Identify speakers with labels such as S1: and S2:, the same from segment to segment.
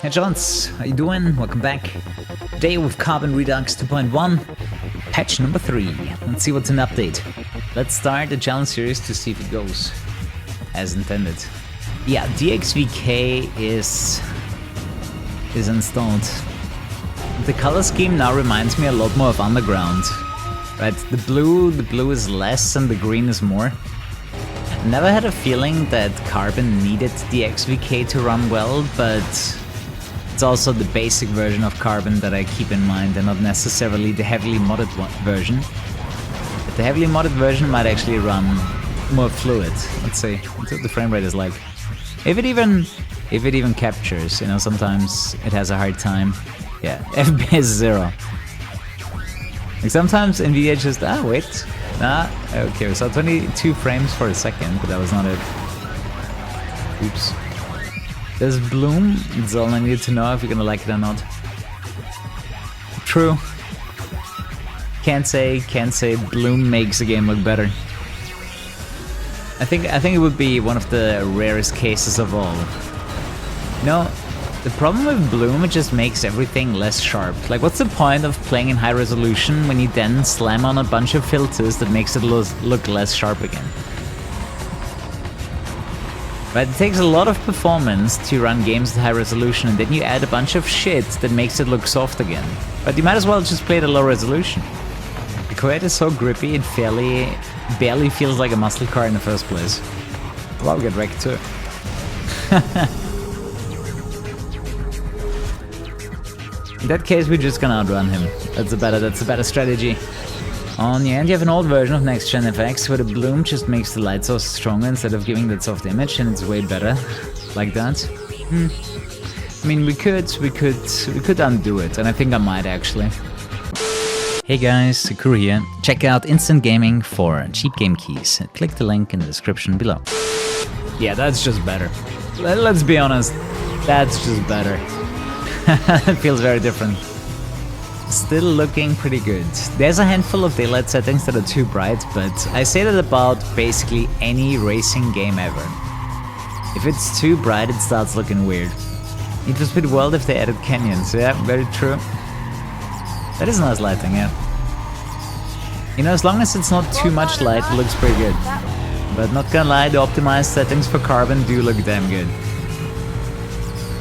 S1: Hey Johns, how you doing? Welcome back. Today with Carbon Redux 2.1, patch number 3. Let's see what's an update. Let's start the challenge series to see if it goes as intended. Yeah, DXVK is installed. The color scheme now reminds me a lot more of Underground. Right, the blue is less and the green is more. Never had a feeling that Carbon needed DXVK to run well, but it's also the basic version of Carbon that I keep in mind and not necessarily the heavily modded version. But the heavily modded version might actually run more fluid. Let's see what the frame rate is like. If it even captures, you know, sometimes it has a hard time. Yeah, FPS 0. Like sometimes Nvidia just, okay, we saw 22 frames for a second, but that was not it. Oops. There's Bloom, that's all I needed to know if you're gonna like it or not. True. Can't say Bloom makes the game look better. I think it would be one of the rarest cases of all. You know, the problem with Bloom, it just makes everything less sharp. Like, what's the point of playing in high resolution when you then slam on a bunch of filters that makes it look less sharp again? But it takes a lot of performance to run games at high resolution, and then you add a bunch of shit that makes it look soft again. But you might as well just play it at low resolution. The Quad is so grippy, it barely feels like a muscle car in the first place. Well, I'll get wrecked too. In that case, we're just gonna outrun him. That's a better strategy. On the end, you have an old version of Next Gen FX where the bloom just makes the light source stronger instead of giving that soft image, and it's way better like that. I mean, we could undo it, and I think I might actually. Hey guys, Kuru here. Check out Instant Gaming for cheap game keys. Click the link in the description below. Yeah, that's just better. Let's be honest, that's just better. It feels very different. Still looking pretty good. There's a handful of daylight settings that are too bright, but I say that about basically any racing game ever. If it's too bright, it starts looking weird. Need for Speed World if they added canyons, yeah, very true. That is nice lighting, yeah. You know, as long as it's not too much light, it looks pretty good. But not gonna lie, the optimized settings for Carbon do look damn good.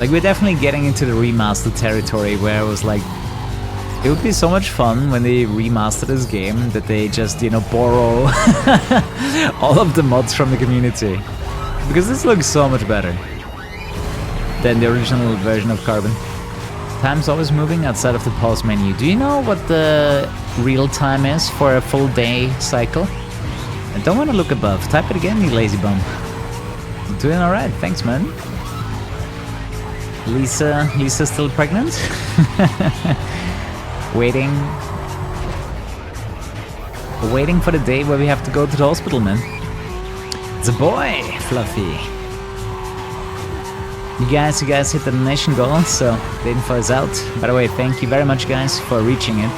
S1: Like, we're definitely getting into the remastered territory where I was like, it would be so much fun when they remaster this game that they just, you know, borrow all of the mods from the community. Because this looks so much better than the original version of Carbon. Time's always moving outside of the pause menu. Do you know what the real time is for a full day cycle? I don't want to look above. Type it again, you lazy bum. Doing alright, thanks man. Lisa's still pregnant? Waiting for the day where we have to go to the hospital, man. It's a boy, Fluffy. You guys hit the donation goal, so the info is out. By the way, thank you very much, guys, for reaching it.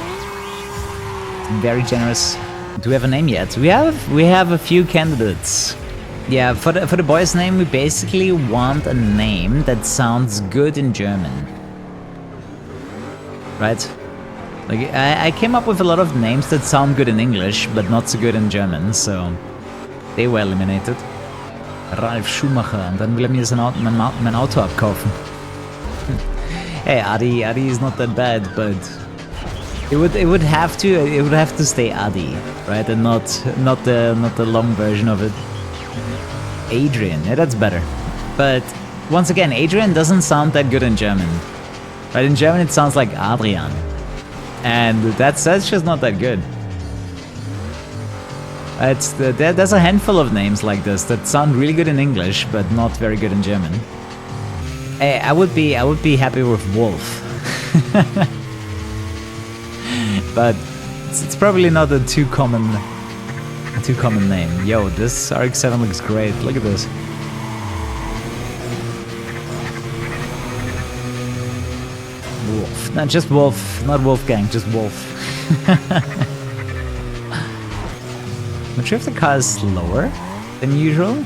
S1: Very generous. Do we have a name yet? We have a few candidates. Yeah, for the boy's name, we basically want a name that sounds good in German. Right? Like, I came up with a lot of names that sound good in English, but not so good in German, so they were eliminated. Ralf Schumacher, und dann will mir mein Auto abkaufen. Hey, Adi is not that bad, but it would have to stay Adi, right, and not the long version of it. Adrian, yeah, that's better. But once again, Adrian doesn't sound that good in German. Right, in German it sounds like Adrian. And that's just not that good. There's a handful of names like this that sound really good in English, but not very good in German. Hey, I would be happy with Wolf. But it's probably not a too common name. Yo, this RX-7 looks great. Look at this. Wolf. Not just Wolf, not Wolfgang, just Wolf. I'm not sure if the car is slower than usual.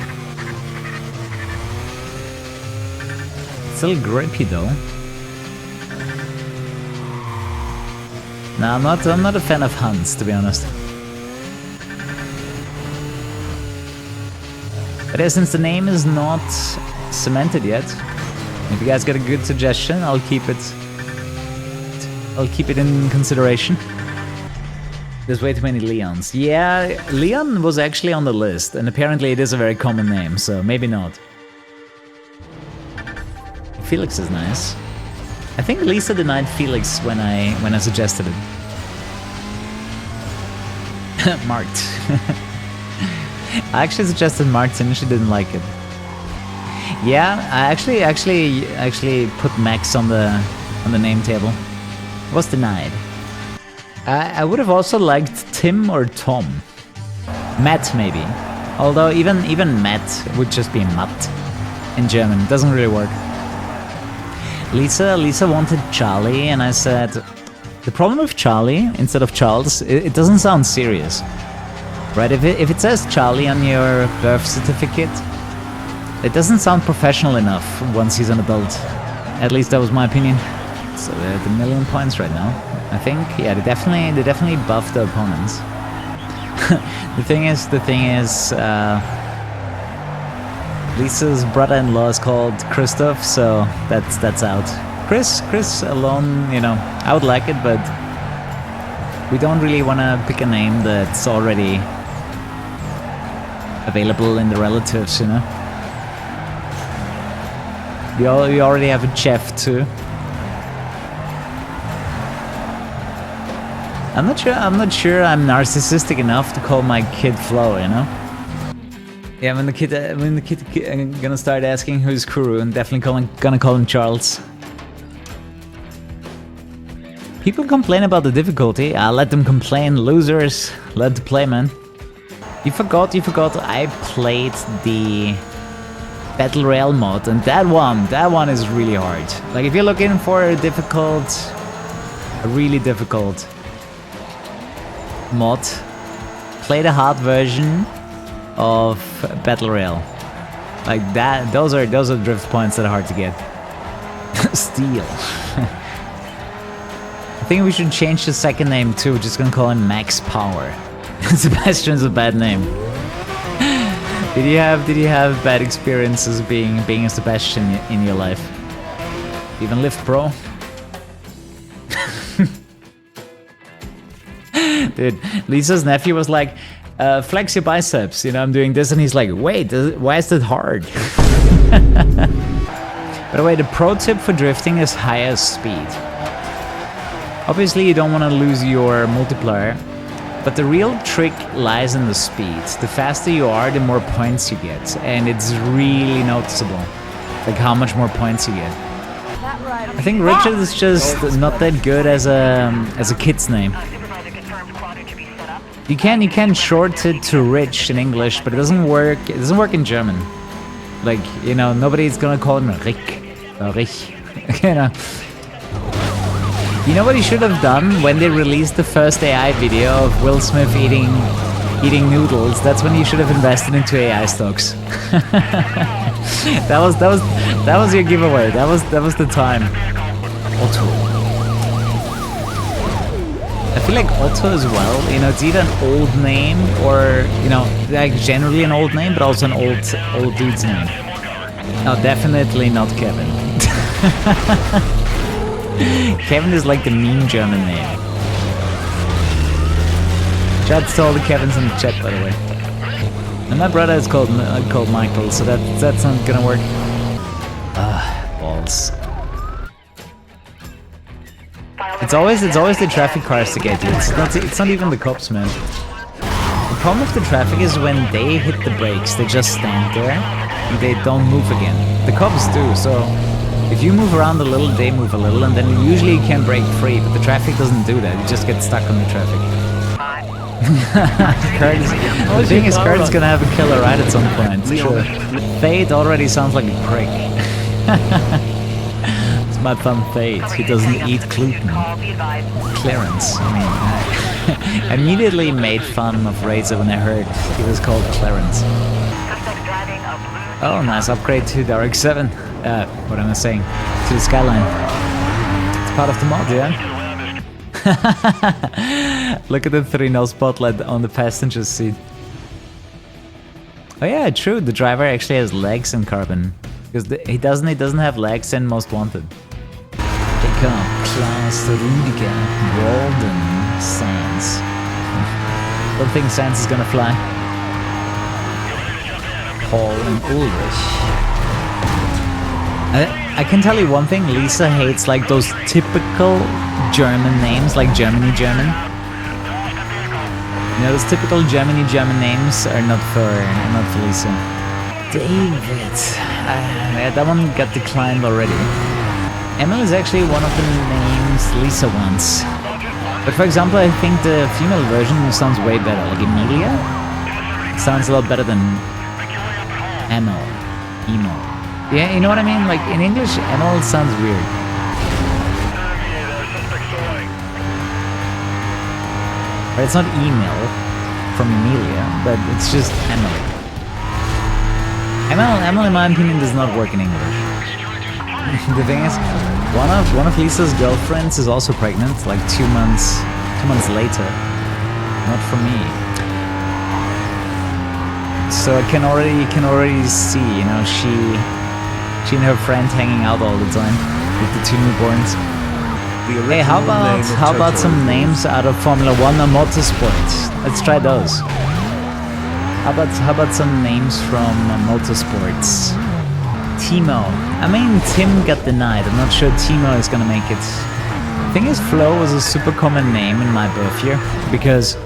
S1: Still grippy though. No, I'm not a fan of Hans, to be honest. But yeah, since the name is not cemented yet, if you guys got a good suggestion, I'll keep it in consideration. There's way too many Leons. Yeah, Leon was actually on the list, and apparently it is a very common name, so maybe not. Felix is nice. I think Lisa denied Felix when I suggested it. Marked. I actually suggested Martin, she didn't like it. Yeah, I actually put Max on the name table. Was denied. I would have also liked Tim or Tom. Matt maybe. Although even Matt would just be Matt in German. It doesn't really work. Lisa wanted Charlie, and I said, the problem with Charlie instead of Charles, it doesn't sound serious. Right? If it says Charlie on your birth certificate, it doesn't sound professional enough once he's an adult. At least that was my opinion. So they're at 1 million points right now. I think, yeah, they definitely buffed the opponents. The thing is, Lisa's brother-in-law is called Christoph, so that's out. Chris alone, you know, I would like it, but we don't really want to pick a name that's already available in the relatives, you know. We already have a chef too. I'm not sure I'm narcissistic enough to call my kid Flo, you know? Yeah, when the kid gonna start asking who's Kuru, I'm definitely gonna call him Charles. People complain about the difficulty. Let them complain, losers. Let them play, man. You forgot I played the Battle Royale mod, and that one is really hard. Like, if you're looking for a really difficult mod, play the hard version of Battle Royale. Like that, those are drift points that are hard to get. Steel. I think we should change the second name too. We're just gonna call him Max Power. Sebastian's a bad name. Did you have bad experiences being a Sebastian in your life? Even Lift Pro? Dude, Lisa's nephew was like, flex your biceps, you know, I'm doing this, and he's like, wait, why is that hard? By the way, the pro tip for drifting is higher speed. Obviously you don't want to lose your multiplier, but the real trick lies in the speed. The faster you are, the more points you get, and it's really noticeable, like how much more points you get. I think Richard is just not that good as a kid's name. You can short it to Rich in English, but it doesn't work. It doesn't work in German. Like, you know, nobody's gonna call him Rick or Rich. You know what he should have done when they released the first AI video of Will Smith eating noodles? That's when you should have invested into AI stocks. that was your giveaway. That was the time. Otto. I feel like Otto as well, you know, it's either an old name or, you know, like generally an old name, but also an old dude's name. No, definitely not Kevin. Kevin is like the mean German name. Shout to all the Kevins in the chat, by the way. And my brother is called Michael, so that's not gonna work. Balls. It's always the traffic cars to get you. It's not even the cops, man. The problem with the traffic is when they hit the brakes, they just stand there and they don't move again. The cops do, so if you move around a little, they move a little, and then usually you can break free, but the traffic doesn't do that. You just get stuck on the traffic. The thing is, Kurt's gonna have a killer ride at some point. Sure. Fade already sounds like a prick. It's my thumb Fade. He doesn't eat gluten. Clarence. I mean, I immediately made fun of Razor when I heard he was called Clarence. Oh, nice upgrade to the RX-7. What am I saying? To the Skyline. It's part of the mod, yeah? Look at the 3-0 spotlight on the passenger seat. Oh yeah, true. The driver actually has legs in Carbon, because he doesn't have legs in Most Wanted. Pick up Klaus Rudiger, Walden, Sands. Don't think Sands is gonna fly. Paul and Ulrich. I can tell you one thing, Lisa hates like those typical German names, like Germany German. You know, those typical Germany German names are not for Lisa. David. Yeah, that one got declined already. Emil is actually one of the names Lisa wants. But for example, I think the female version sounds way better. Like Emilia sounds a lot better than Emil. Emo. Yeah, you know what I mean? Like in English, Emil sounds weird. But it's not email from Emilia, but it's just Emily. Emil, in my opinion, does not work in English. The thing is, one of Lisa's girlfriends is also pregnant, like 2 months later. Not for me. So I can already see, you know, she and her friend hanging out all the time with the 2 newborns. Hey, how about some names out of Formula 1 or Motorsport? Let's try those. How about some names from Motorsports? Timo. I mean, Tim got denied. I'm not sure Timo is gonna make it. The thing is, Flo was a super common name in my birth year because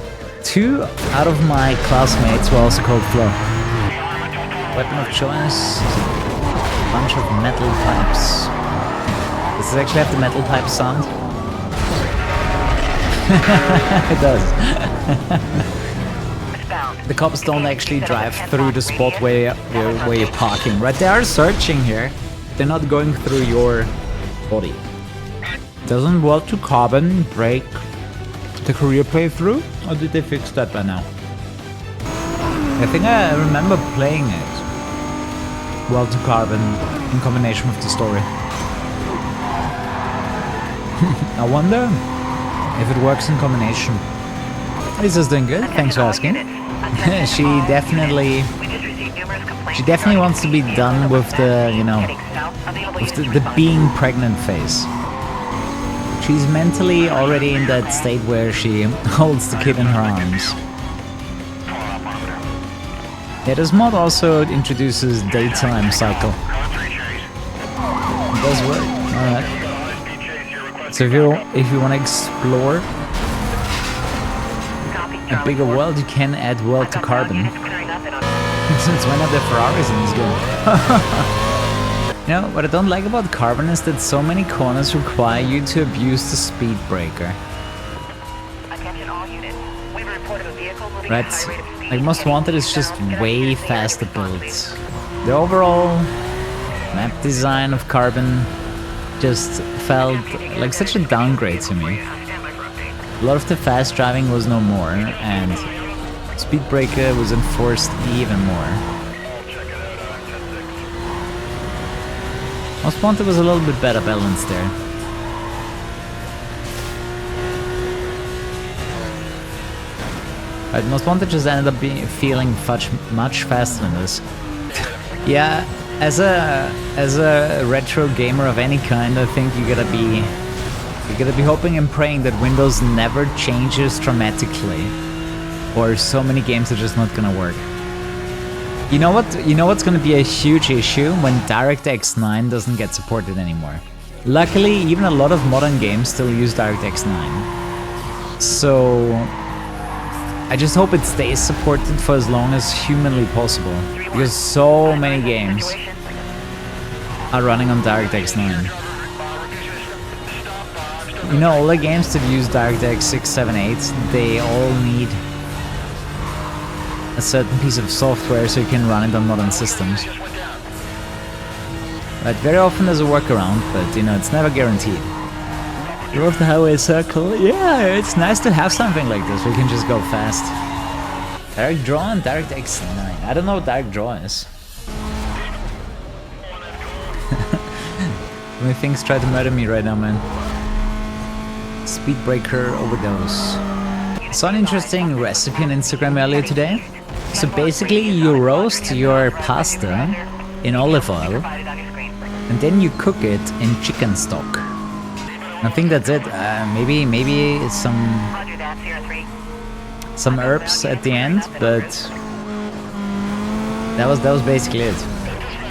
S1: 2 out of my classmates were also called Flo. Weapon of choice. Bunch of metal pipes. Does this actually have the metal pipe sound? It does. The cops don't actually drive through the spot where you're parking, right? They are searching here. They're not going through your body. Doesn't World to Carbon break the career playthrough? Or did they fix that by now? I think I remember playing it. World to Carbon in combination with the story. I wonder if it works in combination. Lisa's doing good, thanks for asking. She definitely wants to be done with the, you know, with the being pregnant phase. She's mentally already in that state where she holds the kid in her arms. Yeah, this mod also introduces daytime cycle. It does work, alright. So if you want to explore a bigger world, you can add World to Carbon. Since when are there Ferraris in this game? You know, what I don't like about Carbon is that so many corners require you to abuse the speed breaker. Right? Like Most Wanted is just way faster built. The overall map design of Carbon just felt like such a downgrade to me. A lot of the fast driving was no more, and speed breaker was enforced even more. Most Wanted was a little bit better balanced there. Right, Most Wanted just ended up feeling much faster than this. Yeah, as a retro gamer of any kind, I think you gotta be hoping and praying that Windows never changes dramatically, or so many games are just not gonna work. You know what's gonna be a huge issue when DirectX 9 doesn't get supported anymore. Luckily, even a lot of modern games still use DirectX 9. So I just hope it stays supported for as long as humanly possible, because so many games are running on DirectX 9. You know, all the games that use DirectX 6, 7, 8, they all need a certain piece of software so you can run it on modern systems. Right, very often there's a workaround, but you know, it's never guaranteed. You love the highway circle? Yeah, it's nice to have something like this where you can just go fast. Direct Draw and DirectX 9. I don't know what Direct Draw is. Many things try to murder me right now, man. Speed breaker overdose. Saw an interesting recipe on Instagram earlier today. So basically you roast your pasta in olive oil and then you cook it in chicken stock. I think that's it. Maybe some herbs at the end, but that was basically it.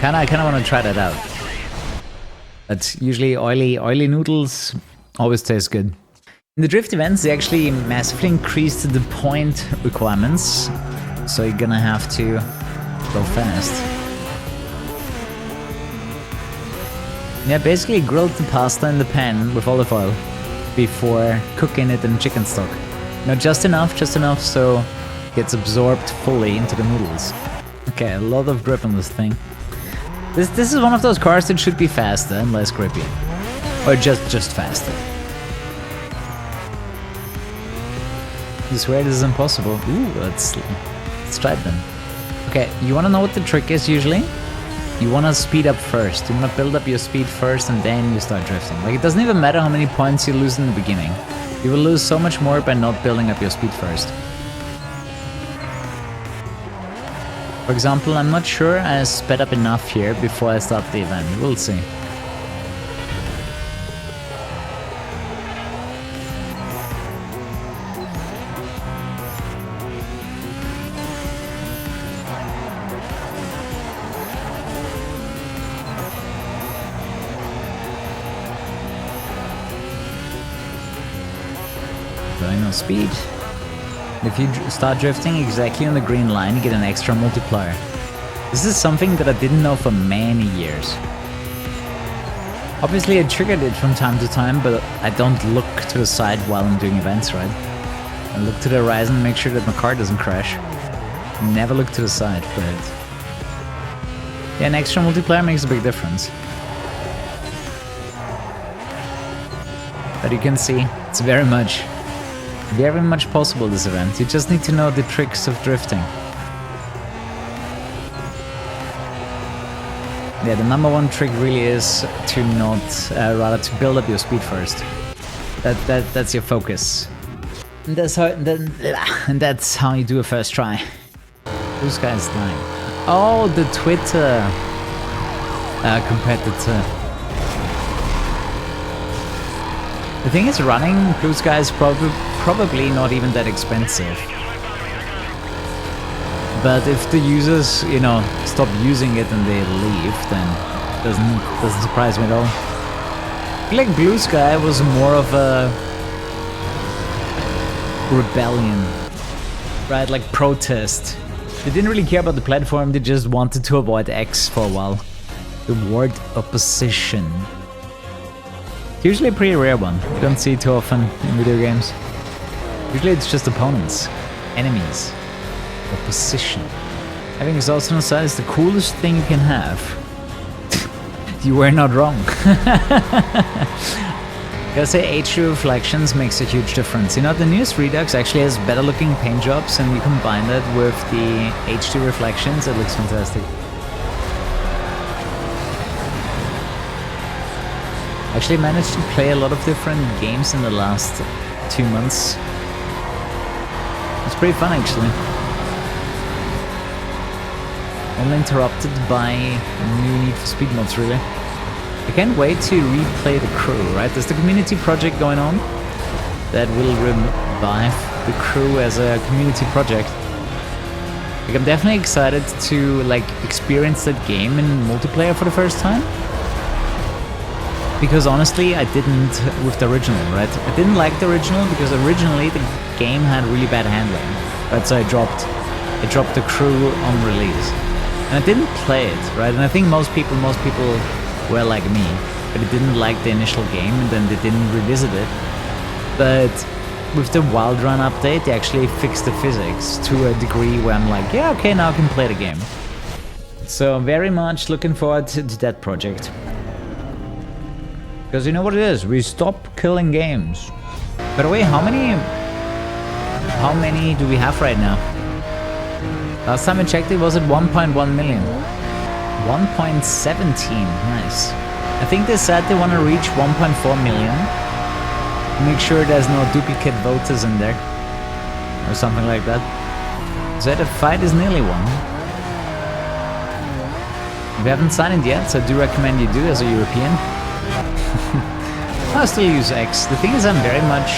S1: I kinda want to try that out. But usually oily noodles always taste good. In the drift events, they actually massively increased the point requirements, so you're gonna have to go fast. Yeah, basically grilled the pasta in the pan with olive oil before cooking it in chicken stock. You know, just enough so it gets absorbed fully into the noodles. Okay, a lot of grip on this thing. This is one of those cars that should be faster and less grippy. Or just faster. I swear this is impossible. Ooh, let's try it then. Okay, you wanna know what the trick is usually? You wanna speed up first. You wanna build up your speed first and then you start drifting. Like, it doesn't even matter how many points you lose in the beginning. You will lose so much more by not building up your speed first. For example, I'm not sure I sped up enough here before I start the event. We'll see. Going on speed. If you start drifting exactly on the green line, you get an extra multiplier. This is something that I didn't know for many years. Obviously I triggered it from time to time, but I don't look to the side while I'm doing events, right? I look to the horizon and make sure that my car doesn't crash. Never look to the side, but... yeah, an extra multiplier makes a big difference. But you can see, it's very much possible this event. You just need to know the tricks of drifting. Yeah, the number one trick really is to not, rather to build up your speed first. That's your focus. And that's how you do a first try. This guy's dying. Oh, the Twitter competitor. The thing is, running Blue Sky is probably not even that expensive. But if the users, you know, stop using it and they leave, then it doesn't surprise me at all. I feel like Blue Sky was more of a rebellion, right? Like protest. They didn't really care about the platform, they just wanted to avoid X for a while. The word opposition. Usually a pretty rare one. You don't see it too often in video games. Usually it's just opponents, enemies, opposition. Having exhaust on the side is the coolest thing you can have. You were not wrong. Gotta say, HD reflections makes a huge difference. You know, the newest Redux actually has better looking paint jobs, and you combine that with the HD reflections, it looks fantastic. Actually managed to play a lot of different games in the last 2 months. It's pretty fun actually. Only interrupted by new Need for Speed mods really. I can't wait to replay the crew, right? There's the community project going on that will revive the crew as a community project. Like, I'm definitely excited to like experience that game in multiplayer for the first time. Because honestly, I didn't with the original, right? I didn't like the original because originally the game had really bad handling. Right, so I dropped the crew on release. And I didn't play it, right? And I think most people were like me, but they didn't like the initial game and then they didn't revisit it. But with the Wild Run update, they actually fixed the physics to a degree where I'm like, yeah, okay, now I can play the game. So very much looking forward to that project. Because you know what it is, we stop killing games. By the way, how many do we have right now? Last time I checked it was at 1.1 million. 1.17, nice. I think they said they want to reach 1.4 million Make sure there's no duplicate voters in there. Or something like that. So the fight is nearly won. We haven't signed it yet, so I do recommend you do as a European. I'll still use X. The thing is, I'm very much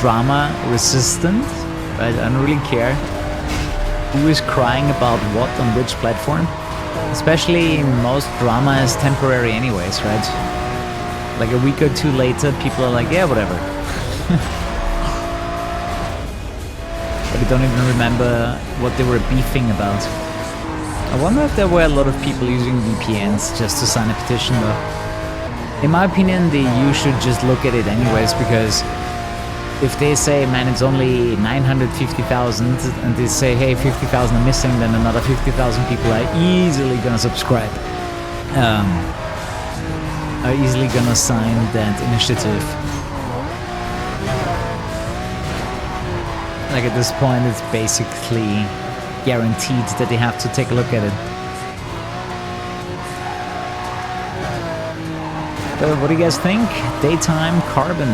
S1: drama resistant, right? I don't really care who is crying about what on which platform. Especially most drama is temporary anyways, right? Like a week or two later, people are like, yeah, whatever. But I don't even remember what they were beefing about. I wonder if there were a lot of people using VPNs just to sign a petition though. In my opinion, the EU should just look at it anyways, because if they say, man, it's only 950,000, and they say, hey, 50,000 are missing, then another 50,000 people are easily gonna subscribe. Are easily gonna sign that initiative. Like at this point, it's basically guaranteed that they have to take a look at it. But what do you guys think? Daytime Carbon.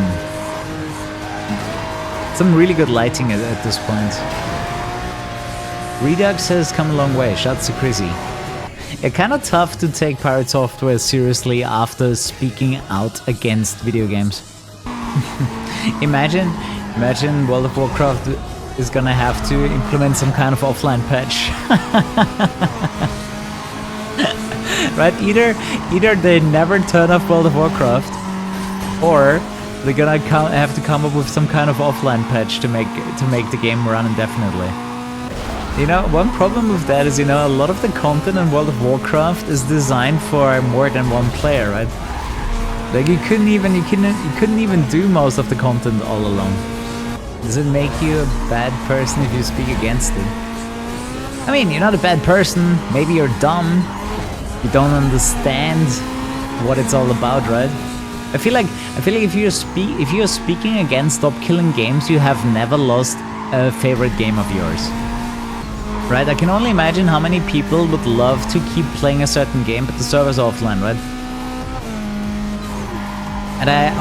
S1: Some really good lighting at this point. Redux has come a long way, shouts to Chrissy. Yeah, kind of tough to take Pirate Software seriously after speaking out against video games. Imagine World of Warcraft is gonna have to implement some kind of offline patch. Right? Either they never turn off World of Warcraft, or they're gonna have to come up with some kind of offline patch to make the game run indefinitely. You know, one problem with that is, you know, a lot of the content in World of Warcraft is designed for more than one player, right? Like you couldn't even do most of the content all alone. Does it make you a bad person if you speak against it? I mean, you're not a bad person. Maybe you're dumb. You don't understand what it's all about, right? I feel like if you're speaking against Stop Killing Games, you have never lost a favorite game of yours. Right? I can only imagine how many people would love to keep playing a certain game, but the server's offline, right? And I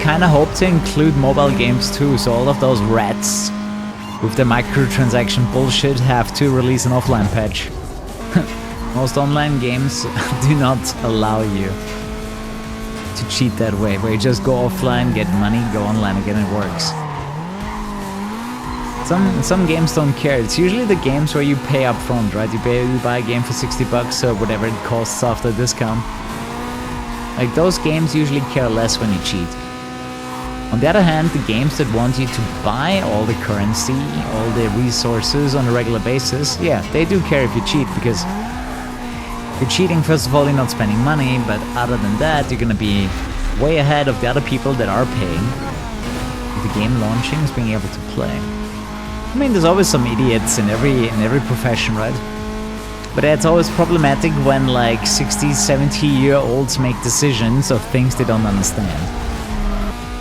S1: kind of hope to include mobile games too, so all of those rats with the microtransaction bullshit have to release an offline patch. Most online games do not allow you to cheat that way, where you just go offline, get money, go online again, it works. Some games don't care. It's usually the games where you pay up front, right? You buy a game for $60 or whatever it costs after discount. Like those games usually care less when you cheat. On the other hand, the games that want you to buy all the currency, all the resources on a regular basis, yeah, they do care if you cheat, because if you're cheating, first of all, you're not spending money, but other than that, you're gonna be way ahead of the other people that are paying. The game launching is being able to play. I mean, there's always some idiots in every profession, right? But it's always problematic when like 60, 70-year-olds make decisions of things they don't understand.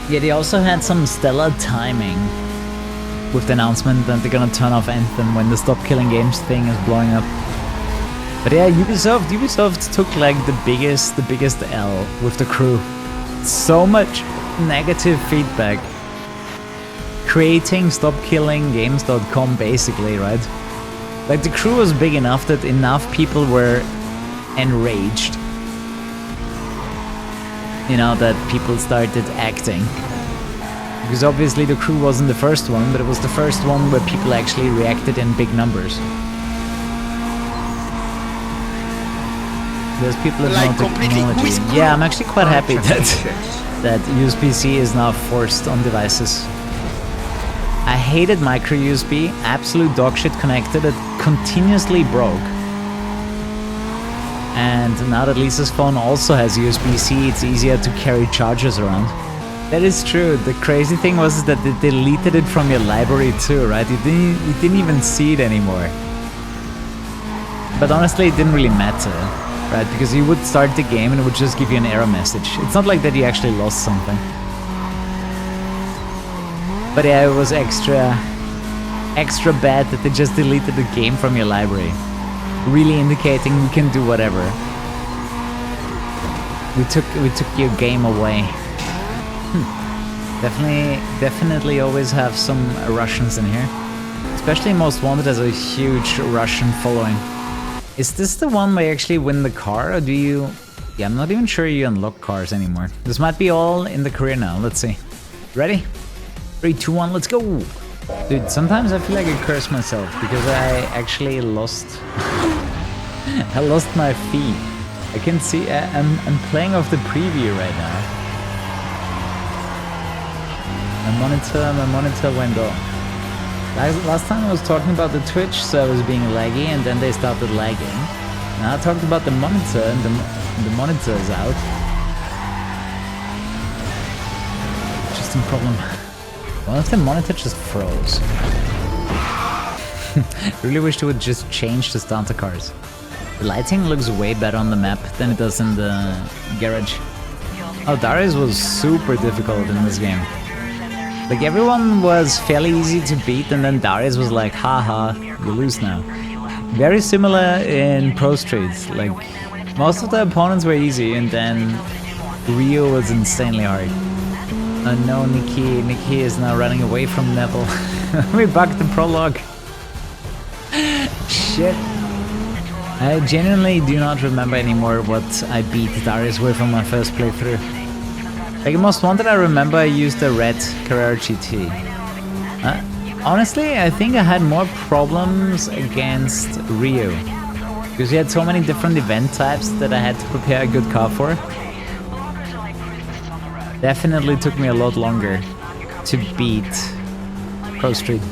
S1: Yeah, they also had some stellar timing with the announcement that they're gonna turn off Anthem when the Stop Killing Games thing is blowing up. But yeah, Ubisoft took like the biggest L with the crew. So much negative feedback. Creating StopKillingGames.com basically, right? Like the crew was big enough that enough people were enraged. You know, that people started acting. Because obviously the crew wasn't the first one, but it was the first one where people actually reacted in big numbers. There's people that know technology. Yeah, I'm actually quite happy that USB-C is now forced on devices. I hated micro USB, absolute dogshit connector that continuously broke. And now that Lisa's phone also has USB-C, it's easier to carry chargers around. That is true. The crazy thing was that they deleted it from your library too, right? You didn't even see it anymore. But honestly, it didn't really matter, right? Because you would start the game and it would just give you an error message. It's not like that you actually lost something. But yeah, it was extra bad that they just deleted the game from your library. Really indicating we can do whatever. We took your game away. Definitely always have some Russians in here. Especially Most Wanted has a huge Russian following. Is this the one where you actually win the car, or do you... Yeah, I'm not even sure you unlock cars anymore. This might be all in the career now, let's see. Ready? 3, 2, 1, let's go! Dude, sometimes I feel like I curse myself, because I actually lost... I lost my feed. I can see... I'm playing off the preview right now. My monitor went off. Last time I was talking about the Twitch servers being laggy, and then they started lagging. Now I talked about the monitor, and the monitor is out. Interesting problem. What if the monitor just froze? Really wish they would just change the starter cars. The lighting looks way better on the map than it does in the garage. Oh, Darius was super difficult in this game. Like, everyone was fairly easy to beat, and then Darius was like, haha, you lose now. Very similar in Pro Street. Like, most of the opponents were easy, and then Rio was insanely hard. Oh no, Nikki is now running away from Neville. We bugged the prologue. Shit. I genuinely do not remember anymore what I beat Darius with on my first playthrough. Like, Most Wanted, I remember I used the red Carrera GT. Honestly, I think I had more problems against Rio, because he had so many different event types that I had to prepare a good car for. Definitely took me a lot longer to beat Pro Street.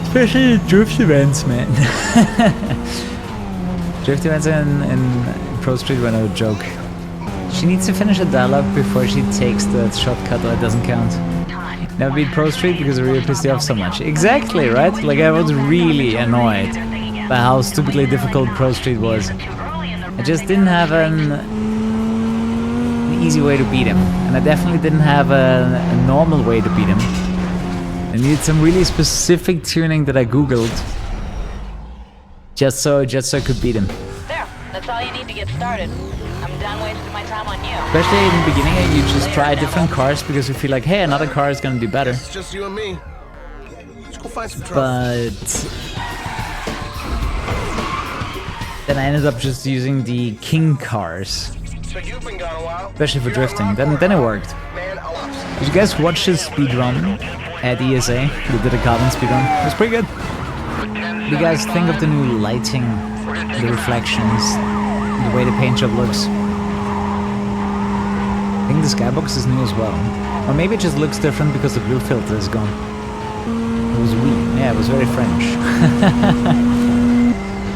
S1: Especially the drift events, man. Drift events in Pro Street were no joke. She needs to finish a dialogue before she takes the shortcut, or it doesn't count. Never beat Pro Street because Rio pissed you off so much. Exactly, right? Like, I was really annoyed by how stupidly difficult Pro Street was. I just didn't have an easy way to beat him. And I definitely didn't have a normal way to beat him. I needed some really specific tuning that I googled just so I could beat him.
S2: There, that's all you need to get started. I'm done wasting my time on you.
S1: Especially in the beginning, you just try different cars because you feel like, hey, another car is gonna do better.
S3: It's just you and me. Let's go find some trouble.
S1: But then I ended up just using the king cars,
S3: So you've been gone a while.
S1: especially for drifting. Then it worked.
S3: Man, I'll
S1: Did you guys watch his speedrun at ESA? They did a carbon speedrun. It was pretty good. What do you guys think of the new lighting, the reflections, the way the paint job looks? I think the skybox is new as well. Or maybe it just looks different because the blue filter is gone. It was weird. Yeah, it was very French.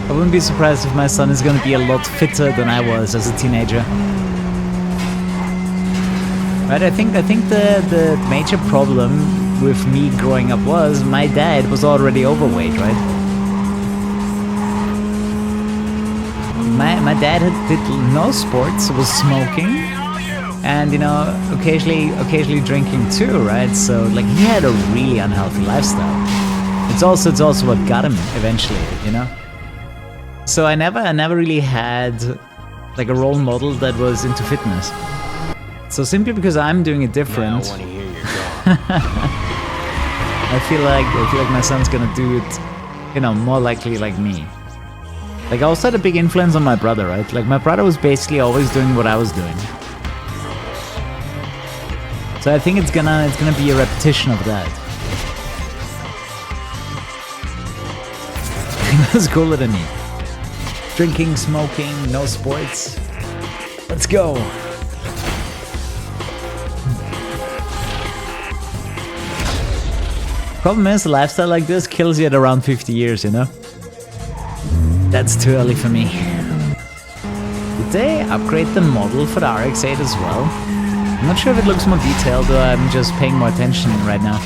S1: I wouldn't be surprised if my son is gonna be a lot fitter than I was as a teenager. Right, I think the major problem with me growing up was my dad was already overweight, right? My dad did no sports, was smoking, and, you know, occasionally drinking too, right? So, like, he had a really unhealthy lifestyle. It's also what got him eventually, you know. So I never really had like a role model that was into fitness. So simply because I'm doing it different, I feel like my son's gonna do it, you know, more likely like me. Like, I also had a big influence on my brother, right? Like, my brother was basically always doing what I was doing. So I think it's gonna be a repetition of that. He was cooler than me. Drinking, smoking, no sports. Let's go. Problem is, a lifestyle like this kills you at around 50 years, you know? That's too early for me. Did they upgrade the model for the RX-8 as well? I'm not sure if it looks more detailed, or I'm just paying more attention right now.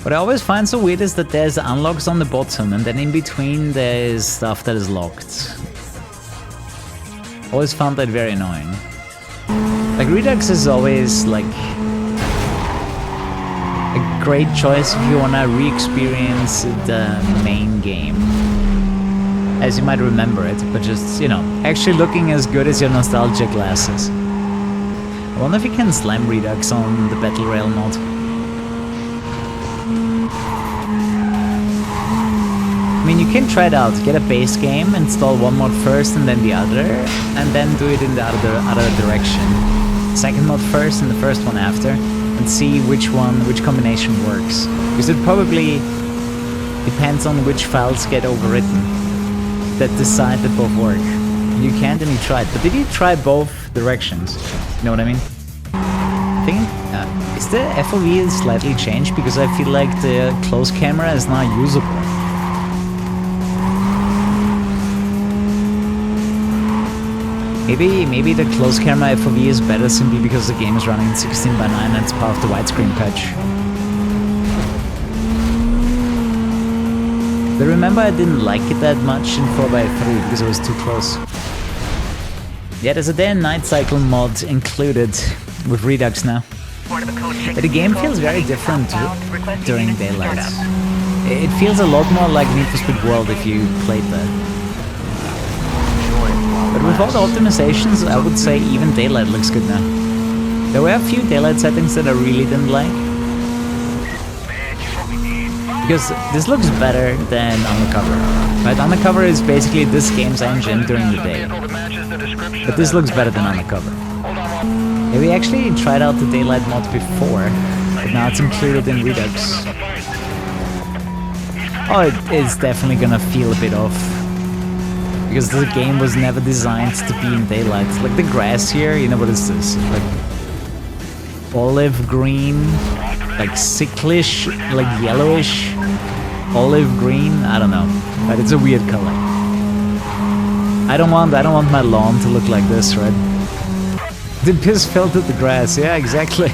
S1: What I always find so weird is that there's unlocks on the bottom, and then in between there's stuff that is locked. Always found that very annoying. Like, Redux is always like a great choice if you wanna re-experience the main game, as you might remember it, but just, you know, actually looking as good as your nostalgia glasses. I Wonder if you can slam Redux on the Battle Rail mod. I mean, you can try it out. Get a base game, install one mod first and then the other, and then do it in the other direction. Second mod first and the first one after, and see which combination works. Because it probably depends on which files get overwritten that decide that both work. You can't and you tried, but did you try both directions? You know what I mean? I think, is the FOV slightly changed? Because I feel like the close camera is now usable. Maybe the close camera FOV is better simply because the game is running in 16:9 and it's part of the widescreen patch. But remember, I didn't like it that much in 4x3 because it was too close. Yeah, there's a day and night cycle mod included with Redux now. But the game feels very different during daylight. It feels a lot more like Need for Speed World if you played that. But with all the optimizations, I would say even daylight looks good now. There were a few daylight settings that I really didn't like. Because this looks better than Undercover. Right, Undercover is basically this game's engine during the day. But this looks better than Undercover. Yeah, we actually tried out the daylight mod before, but now it's included in Redux. Oh, it is definitely gonna feel a bit off. Because the game was never designed to be in daylight. Like the grass here, you know what is this? Like olive green, like sicklish, like yellowish, olive green. I don't know, but it's a weird color. I don't want my lawn to look like this, right? The piss fell to the grass. Yeah, exactly.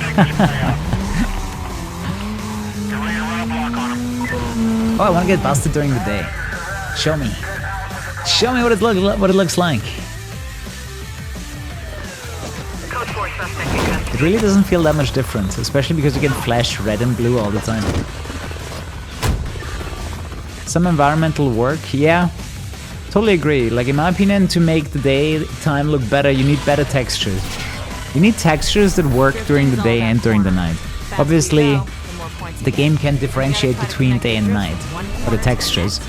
S1: Oh, I want to get busted during the day. Show me. Show me what it looks like. It really doesn't feel that much different, especially because you can flash red and blue all the time. Some environmental work, yeah, totally agree. Like in my opinion, to make the daytime look better, you need better textures. You need textures that work during the day and during the night. Obviously, the game can differentiate between day and night for the textures.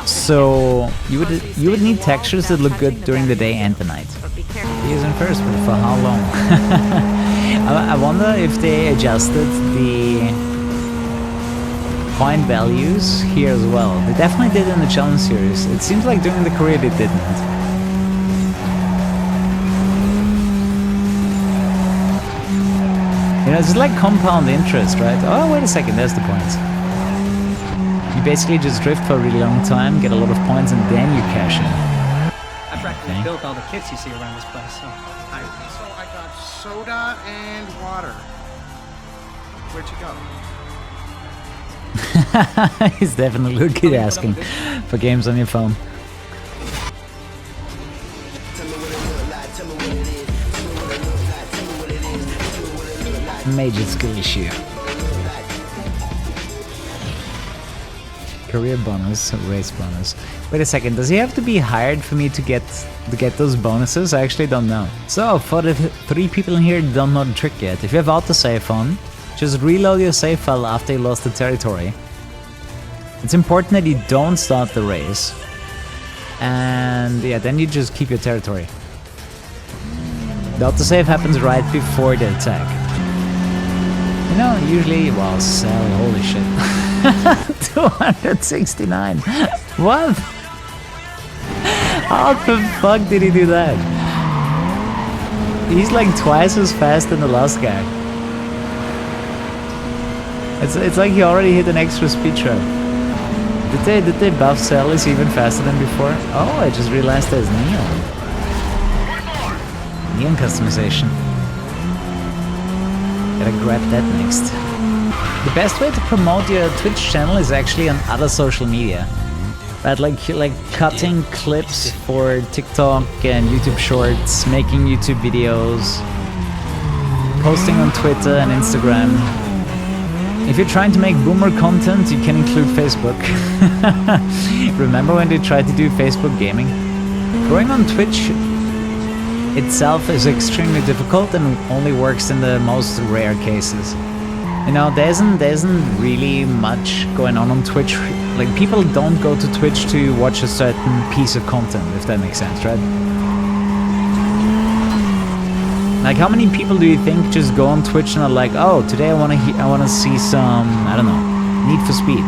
S1: So you would need textures that look good during the day and the night. Using first, but for how long? I wonder if they adjusted the point values here as well. They definitely did in the challenge series. It seems like during the career they didn't. You know, it's like compound interest, right? Oh, wait a second, there's the points. You basically just drift for a really long time, get a lot of points, and then you cash in.
S4: I practically built all the kits you see around this place, so
S3: I got soda and water. Where'd you go?
S1: He's definitely a kid asking for games on your phone. Major skill issue. Career bonus, race bonus. Wait a second, does he have to be hired for me to get those bonuses? I actually don't know. So, for the 3 people in here who don't know the trick yet, if you have autosave on, just reload your save file after you lost the territory. It's important that you don't start the race. And yeah, then you just keep your territory. The autosave happens right before the attack. You know, usually, well, sell, holy shit. 269. What? How the fuck did he do that? He's like twice as fast than the last guy. It's like he already hit an extra speed trap. Did they buff Celis even faster than before? Oh, I just realized there's neon. Neon customization. Gotta grab that next. The best way to promote your Twitch channel is actually on other social media. Right, like cutting clips for TikTok and YouTube Shorts, making YouTube videos, posting on Twitter and Instagram. If you're trying to make boomer content, you can include Facebook. Remember when they tried to do Facebook gaming? Growing on Twitch itself is extremely difficult and only works in the most rare cases. You know, there isn't really much going on Twitch. Like, people don't go to Twitch to watch a certain piece of content, if that makes sense, right? Like, how many people do you think just go on Twitch and are like, oh, today I wanna see some, I don't know, Need for Speed.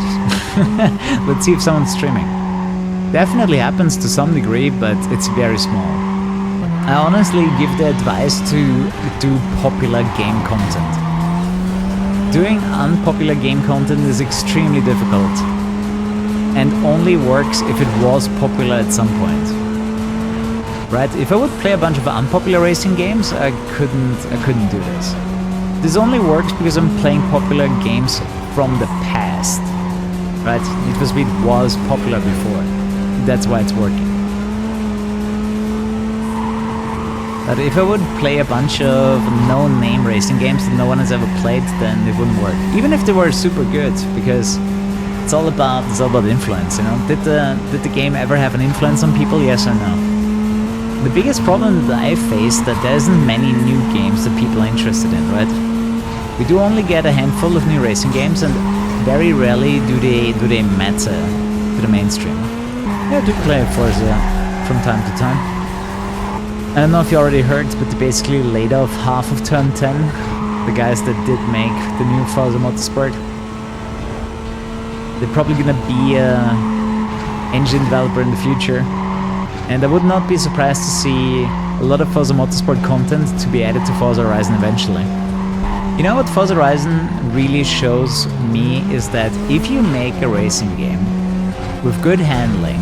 S1: Let's see if someone's streaming. Definitely happens to some degree, but it's very small. I honestly give the advice to do popular game content. Doing unpopular game content is extremely difficult and only works if it was popular at some point. Right? If I would play a bunch of unpopular racing games, I couldn't do this. This only works because I'm playing popular games from the past. Right? Need for Speed was popular before. That's why it's working. But if I would play a bunch of no-name racing games that no one has ever played, then it wouldn't work. Even if they were super good, because it's all about influence, you know? Did the game ever have an influence on people? Yes or no? The biggest problem that I face that there isn't many new games that people are interested in, right? We do only get a handful of new racing games, and very rarely do they matter to the mainstream. Yeah, I do play Forza from time to time. I don't know if you already heard, but they basically laid off half of Turn 10, the guys that did make the new Forza Motorsport. They're probably gonna be an engine developer in the future, and I would not be surprised to see a lot of Forza Motorsport content to be added to Forza Horizon eventually. You know what Forza Horizon really shows me is that if you make a racing game with good handling,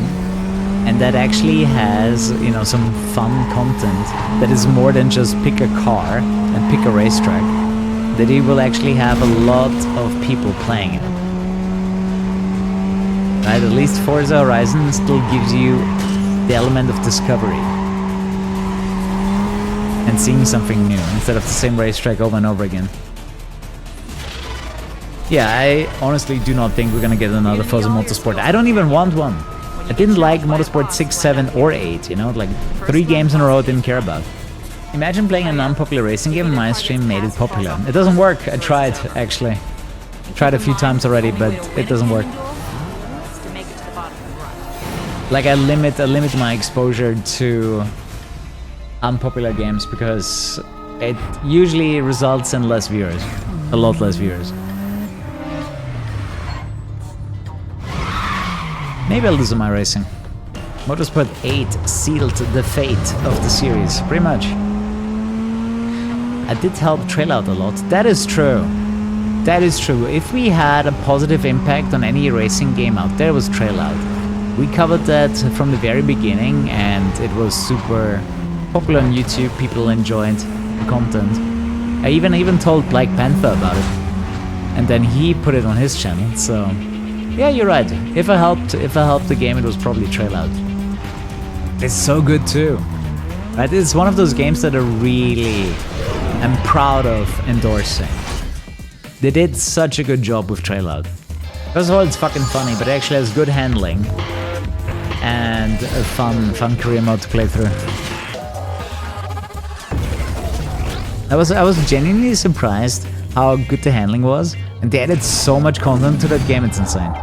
S1: and that actually has, you know, some fun content that is more than just pick a car and pick a racetrack, that it will actually have a lot of people playing it. Right? At least Forza Horizon still gives you the element of discovery and seeing something new instead of the same racetrack over and over again. Yeah, I honestly do not think we're gonna get another Forza Motorsport. I don't even want one. I didn't like Motorsport 6, 7 or 8, you know, like 3 games in a row I didn't care about. Imagine playing an unpopular racing game and my stream made it popular. It doesn't work, I tried actually. Tried a few times already, but it doesn't work. Like I limit my exposure to unpopular games because it usually results in less viewers, a lot less viewers. Maybe I'll do some iRacing. Motorsport 8 sealed the fate of the series, pretty much. I did help Trail Out a lot. That is true. That is true. If we had a positive impact on any racing game out there, it was Trail Out. We covered that from the very beginning and it was super popular on YouTube. People enjoyed the content. I even told Black Panther about it. And then he put it on his channel, so... Yeah, you're right. If I helped the game, it was probably Trail Out. It's so good too. Right? It's one of those games that I really am proud of endorsing. They did such a good job with Trail Out. First of all, it's fucking funny, but it actually has good handling and a fun career mode to play through. I was genuinely surprised how good the handling was, and they added so much content to that game, it's insane.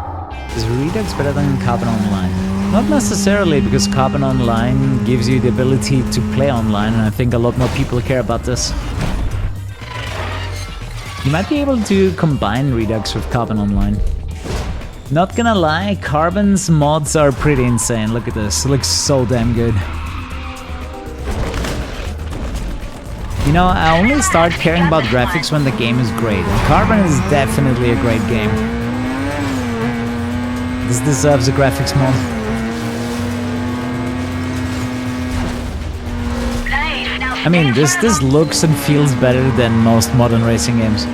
S1: Is Redux better than Carbon Online? Not necessarily, because Carbon Online gives you the ability to play online, and I think a lot more people care about this. You might be able to combine Redux with Carbon Online. Not gonna lie, Carbon's mods are pretty insane. Look at this, it looks so damn good. You know, I only start caring about graphics when the game is great, and Carbon is definitely a great game. This deserves a graphics mod. I mean, this looks and feels better than most modern racing games.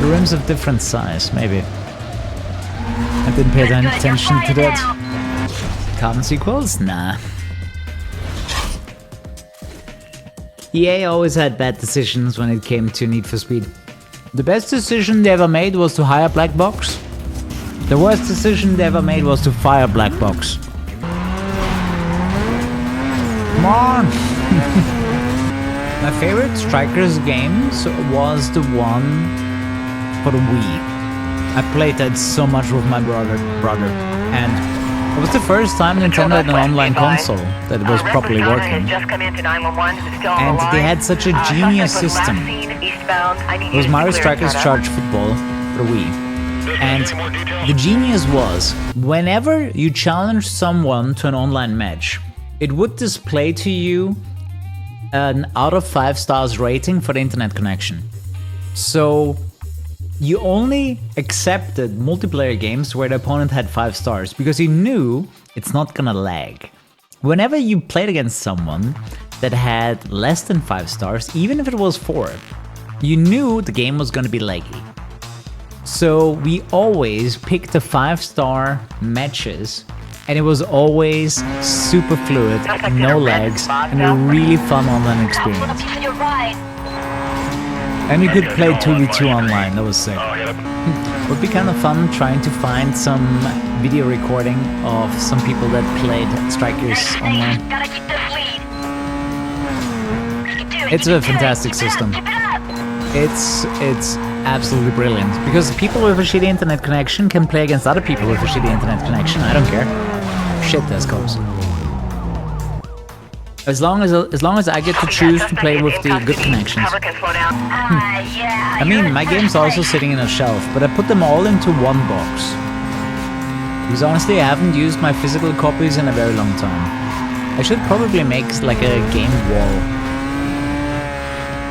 S1: The rims of different size, maybe. I didn't pay attention to that. Carbon sequels? Nah. EA always had bad decisions when it came to Need for Speed. The best decision they ever made was to hire Black Box. The worst decision they ever made was to fire Black Box. Come on! My favorite Strikers games was the one for the Wii. I played that so much with my brother, and it was the first time Nintendo had an online console that was properly working. And they had such a genius system. It was Mario Strikers Charge Football for the Wii. And the genius was, whenever you challenged someone to an online match, it would display to you an out of 5 stars rating for the internet connection. So you only accepted multiplayer games where the opponent had 5 stars because you knew it's not gonna lag. Whenever you played against someone that had less than 5 stars, even if it was 4, you knew the game was gonna be laggy. So we always picked the 5-star matches, and it was always super fluid, no lags, and a really fun online experience. And we could play 2v2 online, that was sick. It would be kind of fun trying to find some video recording of some people that played Strikers online. It's a fantastic system. It's absolutely brilliant, because people with a shitty internet connection can play against other people with a shitty internet connection. I don't care. Shit, there's scopes. As long as I get to choose to play with the good connections. I mean, my game's also sitting in a shelf, but I put them all into one box. Because honestly, I haven't used my physical copies in a very long time. I should probably make like a game wall.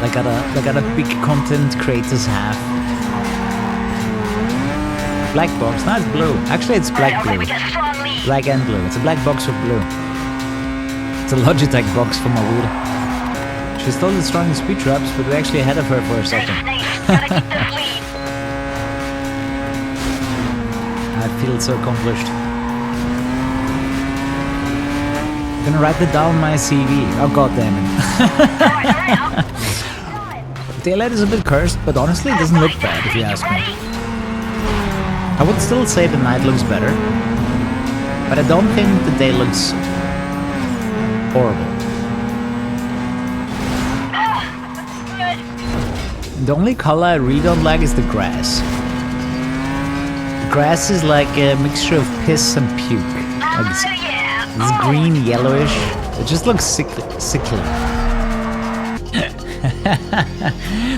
S1: Like other big content creators have. Black box, no, it's blue. Actually, it's black-blue. Black and blue. It's a black box with blue. It's a Logitech box for my wheel. She's still destroying the speed traps, but we're actually ahead of her for a second. I feel so accomplished. I'm gonna write that down on my CV. Oh, god damn it. Daylight is a bit cursed, but honestly it doesn't look bad if you ask me. I would still say the night looks better, but I don't think the day looks horrible. The only color I really don't like is the grass. The grass is like a mixture of piss and puke. Like it's green, yellowish. It just looks sickly.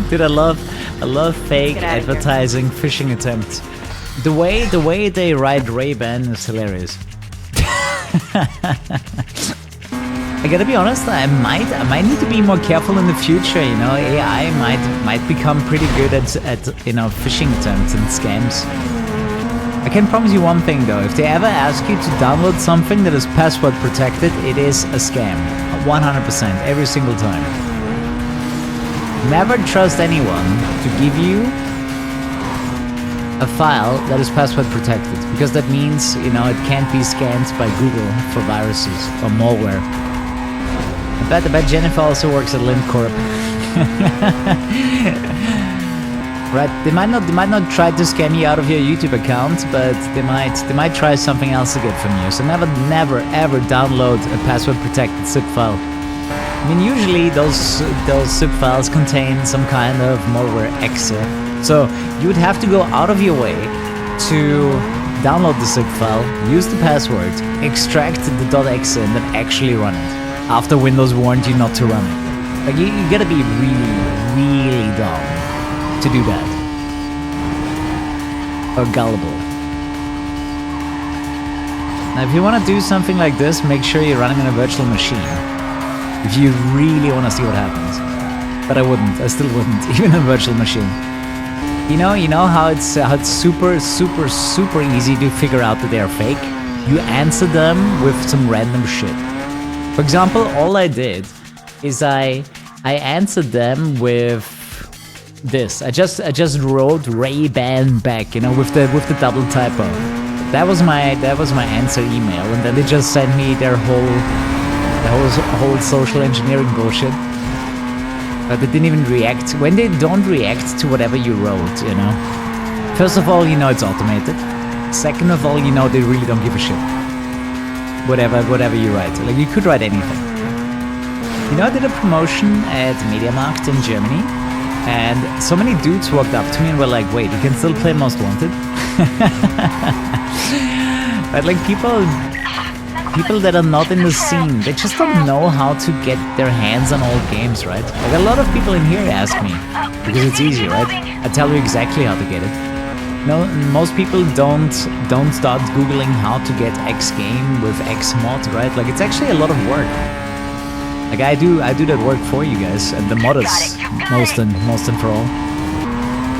S1: Dude, I love fake advertising phishing attempts. The way they write Ray-Ban is hilarious. I gotta be honest, I might need to be more careful in the future. You know, AI might become pretty good at phishing attempts and scams. I can promise you one thing though: if they ever ask you to download something that is password protected, it is a scam, 100%, every single time. Never trust anyone to give you a file that is password protected, because that means, it can't be scanned by Google for viruses or malware. I bet Jennifer also works at LindCorp. Right? They might not try to scam you out of your YouTube account, but they might try something else to get from you. So never ever download a password protected zip file. I mean, usually those zip files contain some kind of malware exe. So you would have to go out of your way to download the zip file, use the password, extract the .exe, and then actually run it. After Windows warned you not to run it. Like you gotta be really, really dumb to do that. Or gullible. Now, if you want to do something like this, make sure you're running on a virtual machine. If you really want to see what happens. But I wouldn't. I still wouldn't, even a virtual machine. You know how it's super easy to figure out that they are fake? You answer them with some random shit. For example, all I did is I answered them with this. I just wrote Ray-Ban back, with the double typo. That was my answer email, and then they just sent me their whole social engineering bullshit. But they didn't even react. When they don't react to whatever you wrote, First of all, it's automated. Second of all, they really don't give a shit. Whatever you write. Like, you could write anything. You know, I did a promotion at MediaMarkt in Germany, and so many dudes walked up to me and were like, wait, you can still play Most Wanted? But like people that are not in the scene, they just don't know how to get their hands on old games, right? Like a lot of people in here ask me, because it's easy, right? I tell you exactly how to get it. No, most people don't start googling how to get X game with X mod, right? Like it's actually a lot of work. Like I do that work for you guys, and the modders most and for all.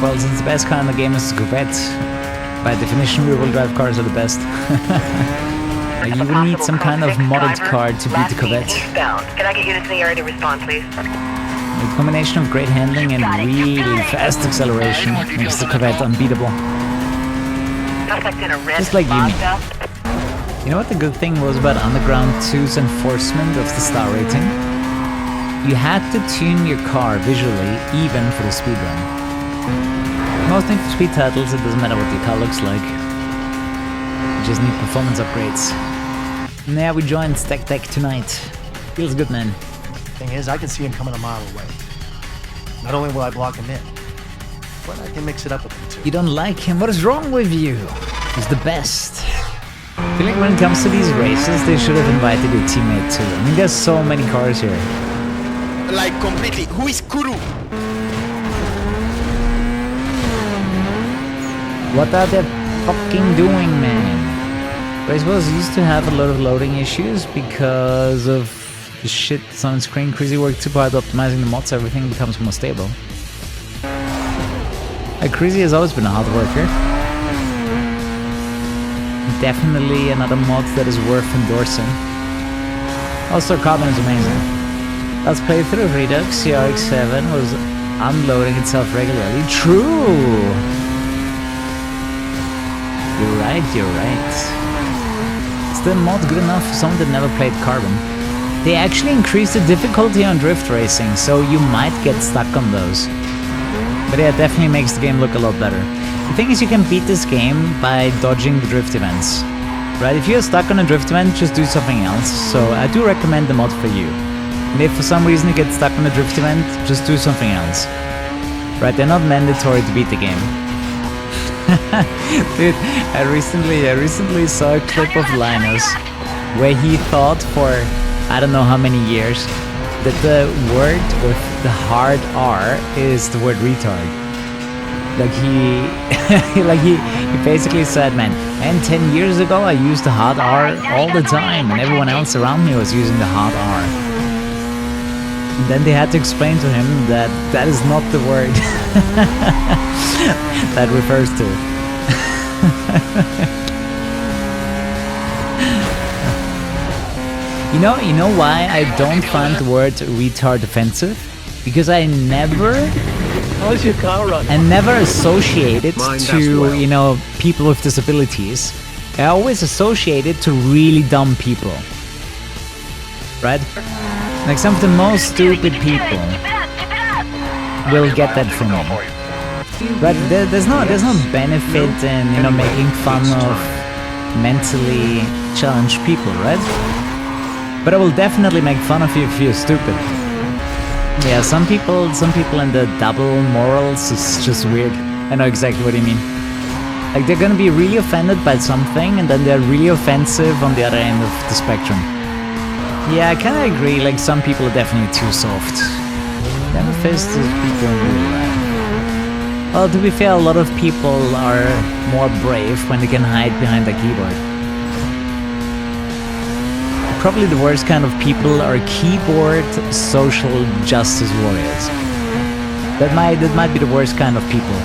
S1: Well, since the best car in the game is the Corvette, by definition rear-wheel drive cars are the best. Like you would need some kind of modded car to beat the Corvette.
S5: Can I get units in the area to respond, please?
S1: The combination of great handling and really fast acceleration makes the Corvette unbeatable. Just like Uni. You know what the good thing was about Underground 2's enforcement of the star rating? You had to tune your car visually even for the speedrun. Most Need for Speed titles, it doesn't matter what your car looks like. You just need performance upgrades. And yeah, we joined Stack Tech tonight. Feels good, man.
S6: Thing is, I can see him coming a mile away. Not only will I block him in, but I can mix it up with him too.
S1: You don't like him? What is wrong with you? He's the best. I feel like when it comes to these races, they should have invited your teammate too. I mean, there's so many cars here.
S7: Like completely. Who is Kuru?
S1: What are they fucking doing, man? Race Wars used to have a lot of loading issues because of the shit that's on screen. Crazy worked too hard optimizing the mods, everything becomes more stable. Crazy has always been a hard worker. Definitely another mod that is worth endorsing. Also, Carbon is amazing. Last playthrough of Redux, the RX-7 was unloading itself regularly. True! You're right. Is the mod good enough for someone that never played Carbon? They actually increased the difficulty on drift racing, so you might get stuck on those. But yeah, it definitely makes the game look a lot better. The thing is, you can beat this game by dodging the drift events. Right, if you're stuck on a drift event, just do something else. So I do recommend the mod for you. And if for some reason you get stuck on a drift event, just do something else. Right, they're not mandatory to beat the game. Dude, I recently saw a clip of Linus where he thought for I don't know how many years that the word with the hard R is the word retard. Like he basically said, man, and 10 years ago I used the hard R all the time and everyone else around me was using the hard R. And then they had to explain to him that that is not the word that refers to. You know why I don't find the word retard offensive? Because I never associate it to, people with disabilities. I always associate it to really dumb people. Right? Like some of the most stupid people will get that from me. But there's no benefit in making fun of mentally challenged people, right? But I will definitely make fun of you if you're stupid. Yeah, some people in the double morals is just weird. I know exactly what you mean. Like they're gonna be really offended by something and then they're really offensive on the other end of the spectrum. Yeah, I kinda agree, like some people are definitely too soft. Never faced these people in real life. Well, to be fair, a lot of people are more brave when they can hide behind a keyboard. Probably the worst kind of people are keyboard social justice warriors. That might be the worst kind of people.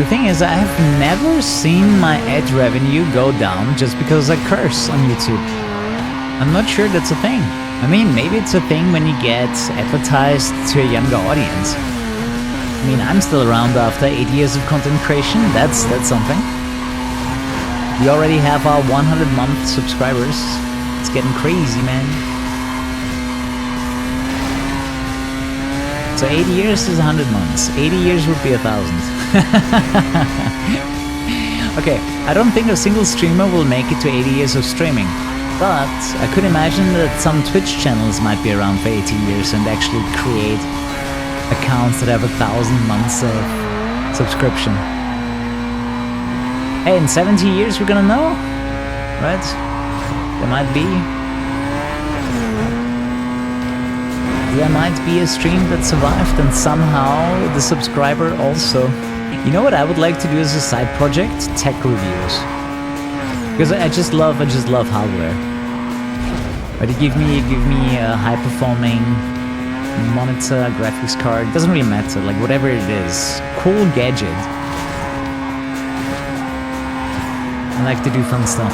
S1: The thing is, I have never seen my ad revenue go down just because I curse on YouTube. I'm not sure that's a thing. I mean, maybe it's a thing when you get advertised to a younger audience. I mean, I'm still around after 8 years of content creation. That's something. We already have our 100-month subscribers. It's getting crazy, man. So 80 years is 100 months. 80 years would be 1,000. Okay, I don't think a single streamer will make it to 80 years of streaming. But I could imagine that some Twitch channels might be around for 80 years and actually create accounts that have 1,000 months of subscription. Hey, in 70 years we're gonna know, right? There might be. There might be a stream that survived and somehow the subscriber also. You know what I would like to do as a side project? Tech reviews. Because I just love hardware. But you give me a high performing monitor, graphics card, doesn't really matter, like whatever it is. Cool gadget. I like to do fun stuff.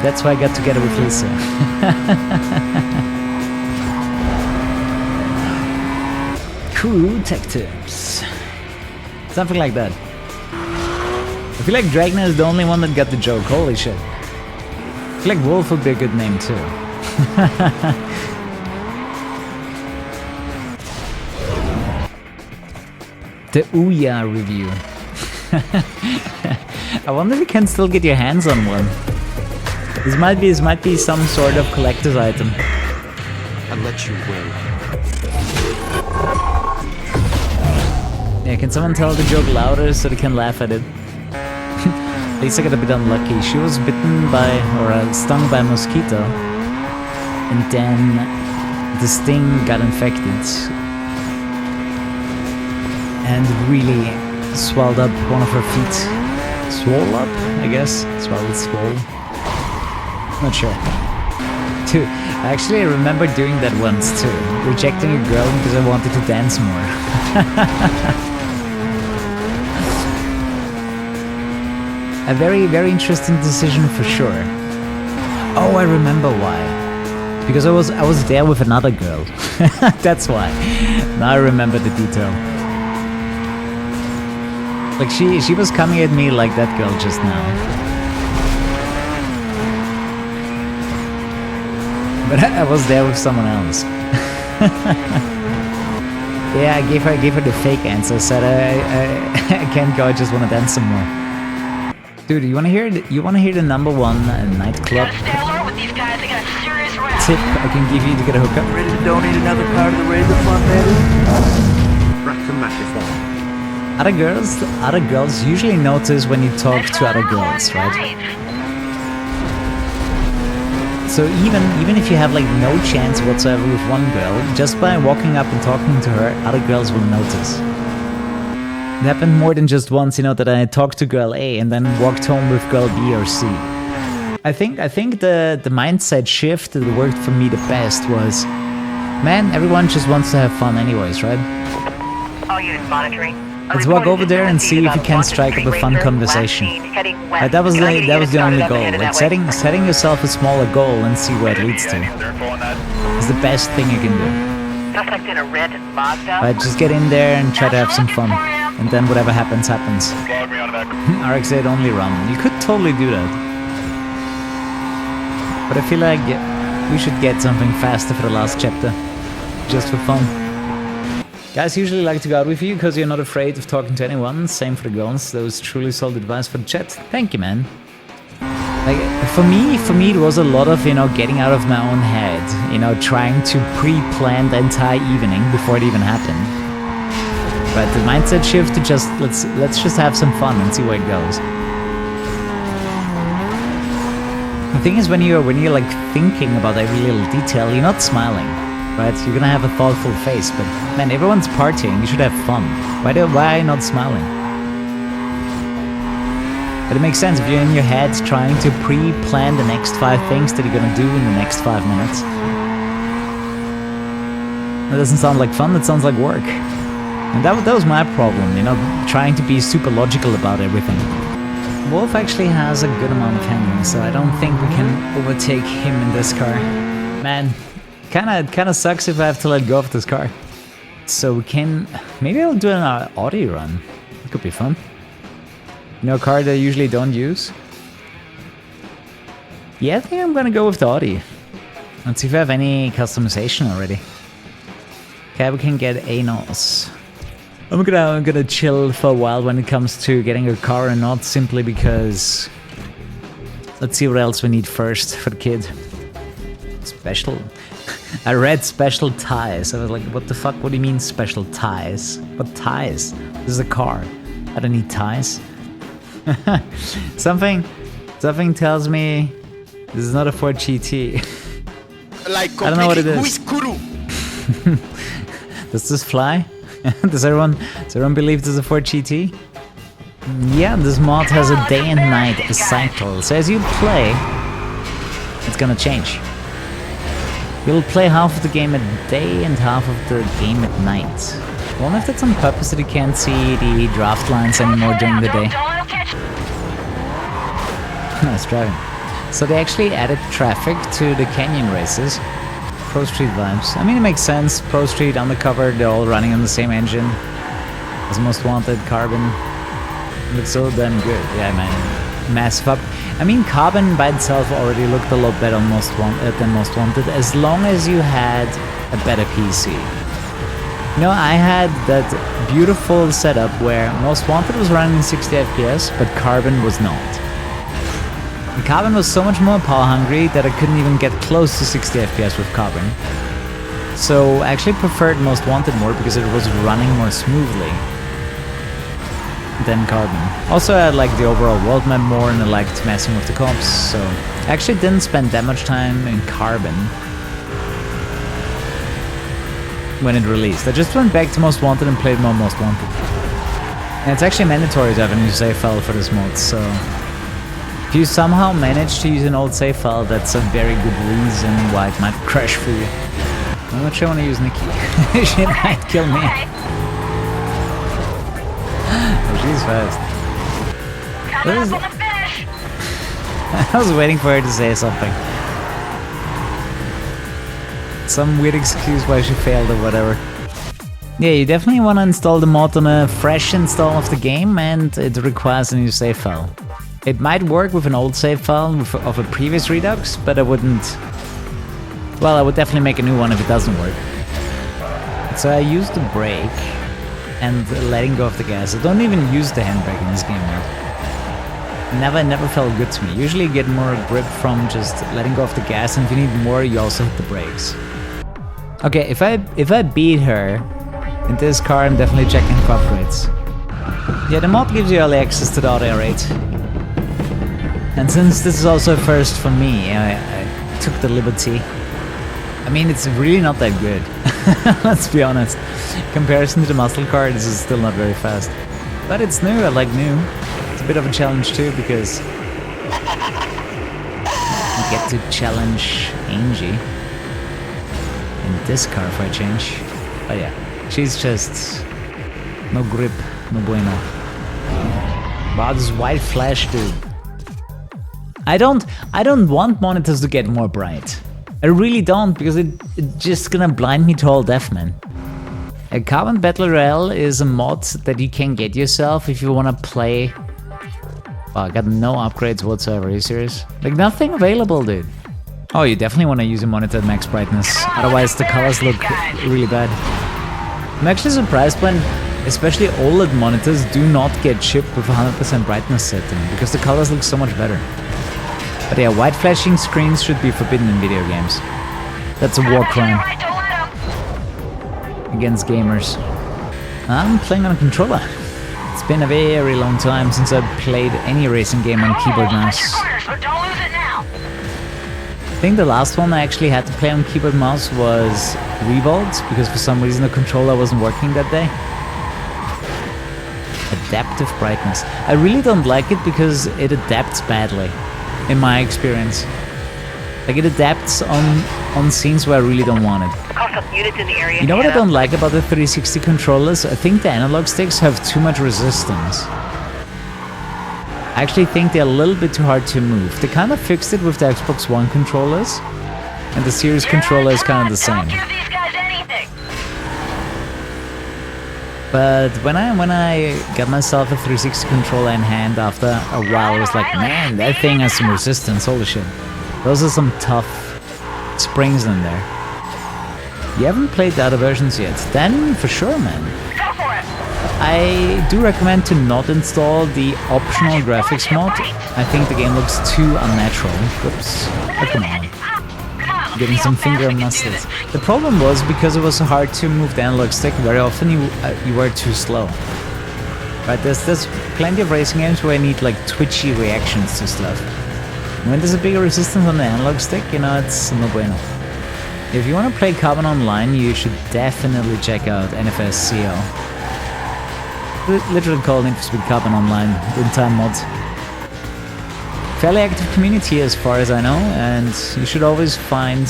S1: That's why I got together with Lisa. Cool tech tips. Something like that. I feel like Dragna is the only one that got the joke, holy shit. I feel like Wolf would be a good name too. The Ouya review. I wonder if you can still get your hands on one. This might be some sort of collector's item.
S7: I'll let you win.
S1: Yeah, can someone tell the joke louder so they can laugh at it? Lisa got a bit unlucky. She was bitten by, or stung by a mosquito. And then the sting got infected. And really swelled up one of her feet. Swole up, I guess? Swole. Not sure. Dude, I actually remember doing that once too. Rejecting a girl because I wanted to dance more. A very, very interesting decision for sure. Oh, I remember why. Because I was there with another girl. That's why. Now I remember the detail. Like she was coming at me like that girl just now. But I was there with someone else. Yeah, I gave her the fake answer. Said I can't go. I just want to dance some more. Dude, you wanna hear the #1 nightclub tip I can give you to get a hookup?
S8: Ready to donate another part of the Razor Fund, baby?
S1: Other girls usually notice when you talk to other girls, right? So even if you have like no chance whatsoever with one girl, just by walking up and talking to her, other girls will notice. It happened more than just once, that I talked to girl A and then walked home with girl B or C. I think the mindset shift that worked for me the best was, man, everyone just wants to have fun anyways, right?
S5: All units monitoring.
S1: Let's walk over there and see if we can strike up a fun conversation. That was the only goal. Like setting yourself a smaller goal and see where it leads to. Is the best thing you can do.
S5: Suspect in a red Mazda.
S1: Right, just get in there and try to have some fun. And then whatever happens, happens. RX-8 only run. You could totally do that. But I feel like we should get something faster for the last chapter. Just for fun. Guys usually like to go out with you because you're not afraid of talking to anyone. Same for the girls. That was truly solid advice for the chat. Thank you, man. Like for me it was a lot of, getting out of my own head. Trying to pre-plan the entire evening before it even happened. But the mindset shift to just let's just have some fun and see where it goes. The thing is when you're like thinking about every little detail, you're not smiling. Right? You're gonna have a thoughtful face, but man, everyone's partying, you should have fun. Why are you not smiling? But it makes sense if you're in your head trying to pre-plan the next 5 things that you're gonna do in the next 5 minutes. That doesn't sound like fun, that sounds like work. And that was my problem, trying to be super logical about everything. Wolf actually has a good amount of handling, so I don't think we can overtake him in this car. Man. Kinda sucks if I have to let go of this car. So we can... Maybe I'll do an Audi run. It could be fun. A car that I usually don't use. Yeah, I think I'm gonna go with the Audi. Let's see if I have any customization already. Okay, we can get Anos. I'm gonna chill for a while when it comes to getting a car or not, simply because... Let's see what else we need first for the kid. Special. I read special ties. I was like, what the fuck? What do you mean special ties? What ties? This is a car. I don't need ties. Something tells me this is not a Ford GT.
S7: Like
S1: I don't know what it is.
S7: Who is Kuru?
S1: Does this fly? Does everyone believe this is a Ford GT? Yeah, this mod has a day and night cycle. So as you play, it's gonna change. You'll play half of the game at day and half of the game at night. I wonder if that's on purpose that you can't see the draft lines anymore during the day. Nice driving. So they actually added traffic to the canyon races. Pro Street vibes. I mean, it makes sense. Pro Street, Undercover, they're all running on the same engine as Most Wanted, Carbon. Looks so damn good. Yeah, man. Massive up. I mean, Carbon by itself already looked a lot better than Most Wanted, as long as you had a better PC. You know, I had that beautiful setup where Most Wanted was running 60 FPS, but Carbon was not. And Carbon was so much more power hungry that I couldn't even get close to 60 FPS with Carbon. So I actually preferred Most Wanted more because it was running more smoothly than Carbon. Also, I liked the overall world map more and I liked messing with the cops, so I actually didn't spend that much time in Carbon when it released. I just went back to Most Wanted and played more Most Wanted. And it's actually mandatory to have a new save file for this mod, so if you somehow manage to use an old save file, that's a very good reason why it might crash for you. I'm not sure I want to use Nikki. She might kill me. Oh, she's fast. I was waiting for her to say something. Some weird excuse why she failed or whatever. Yeah, you definitely want to install the mod on a fresh install of the game, and it requires a new save file. It might work with an old save file of a previous Redux, but I wouldn't... Well, I would definitely make a new one if it doesn't work. So I used the brake and letting go of the gas. I don't even use the handbrake in this game now. Never felt good to me. Usually you get more grip from just letting go of the gas, and if you need more, you also hit the brakes. Okay, if I beat her in this car, I'm definitely checking for upgrades. Yeah, the mod gives you early access to the auto aerate. And since this is also a first for me, I took the liberty. I mean, it's really not that good. Let's be honest. In comparison to the muscle car, this is still not very fast. But it's new, I like new. It's a bit of a challenge too, because you get to challenge Angie in this car if I change. But yeah, she's just no grip, no bueno. Wow, this white flash, dude. I don't want monitors to get more bright. I really don't, because it's just gonna blind me to all death, man. A Carbon Battle Royale is a mod that you can get yourself if you wanna play... Oh, I got no upgrades whatsoever, are you serious? Like, nothing available, dude. Oh, you definitely wanna use a monitor at max brightness, otherwise the colors look really bad. I'm actually surprised when, especially OLED monitors, do not get shipped with 100% brightness setting, because the colors look so much better. But yeah, white flashing screens should be forbidden in video games. That's a war crime against gamers. I'm playing on a controller. It's been a very long time since I've played any racing game on keyboard mouse. I think the last one I actually had to play on keyboard mouse was Revolt, because for some reason the controller wasn't working that day. Adaptive brightness. I really don't like it because it adapts badly. In my experience. Like, it adapts on scenes where I really don't want it. You know what I don't like about the 360 controllers? I think the analog sticks have too much resistance. I actually think they're a little bit too hard to move. They kind of fixed it with the Xbox One controllers, and the Series controller is kind of the same. But when I got myself a 360 controller in hand after a while, I was like, man, that thing has some resistance, holy shit. Those are some tough springs in there. You haven't played the other versions yet? Then, for sure, man. I do recommend to not install the optional graphics mod. I think the game looks too unnatural. Whoops. Oh, come on. Getting some finger muscles. The problem was, because it was so hard to move the analog stick, very often you were too slow. Right, there's plenty of racing games where I need like twitchy reactions to stuff. When there's a bigger resistance on the analog stick, you know, it's no bueno. If you want to play Carbon Online, you should definitely check out NFS CL. Literally called Need for Speed Carbon Online, the entire mod. Fairly active community as far as I know, and you should always find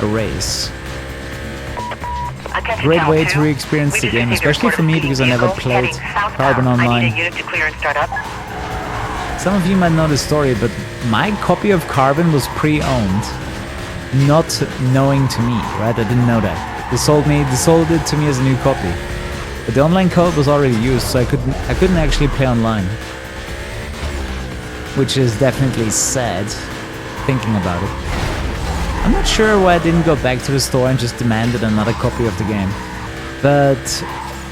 S1: a race. Great way to re-experience the game, especially for me because I never played Carbon Online. Some of you might know the story, but my copy of Carbon was pre-owned, not knowing to me, right? I didn't know that. They sold it to me as a new copy. But the online code was already used, so I couldn't actually play online. Which is definitely sad, thinking about it. I'm not sure why I didn't go back to the store and just demanded another copy of the game. But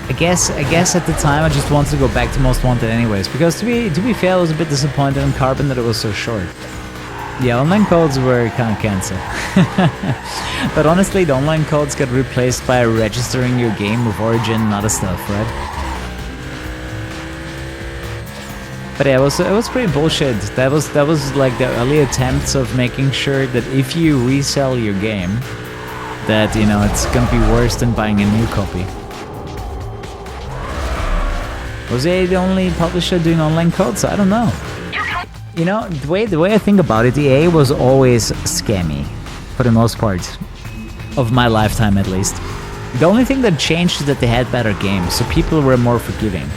S1: I guess at the time I just wanted to go back to Most Wanted anyways, because to be fair, I was a bit disappointed in Carbon that it was so short. Yeah, online codes were kind of cancer. But honestly, the online codes got replaced by registering your game with Origin and other stuff, right? But yeah, it was pretty bullshit. That was like the early attempts of making sure that if you resell your game, that, you know, it's gonna be worse than buying a new copy. Was EA the only publisher doing online codes? I don't know. You know, the way I think about it, EA was always scammy, for the most part, of my lifetime at least. The only thing that changed is that they had better games, so people were more forgiving.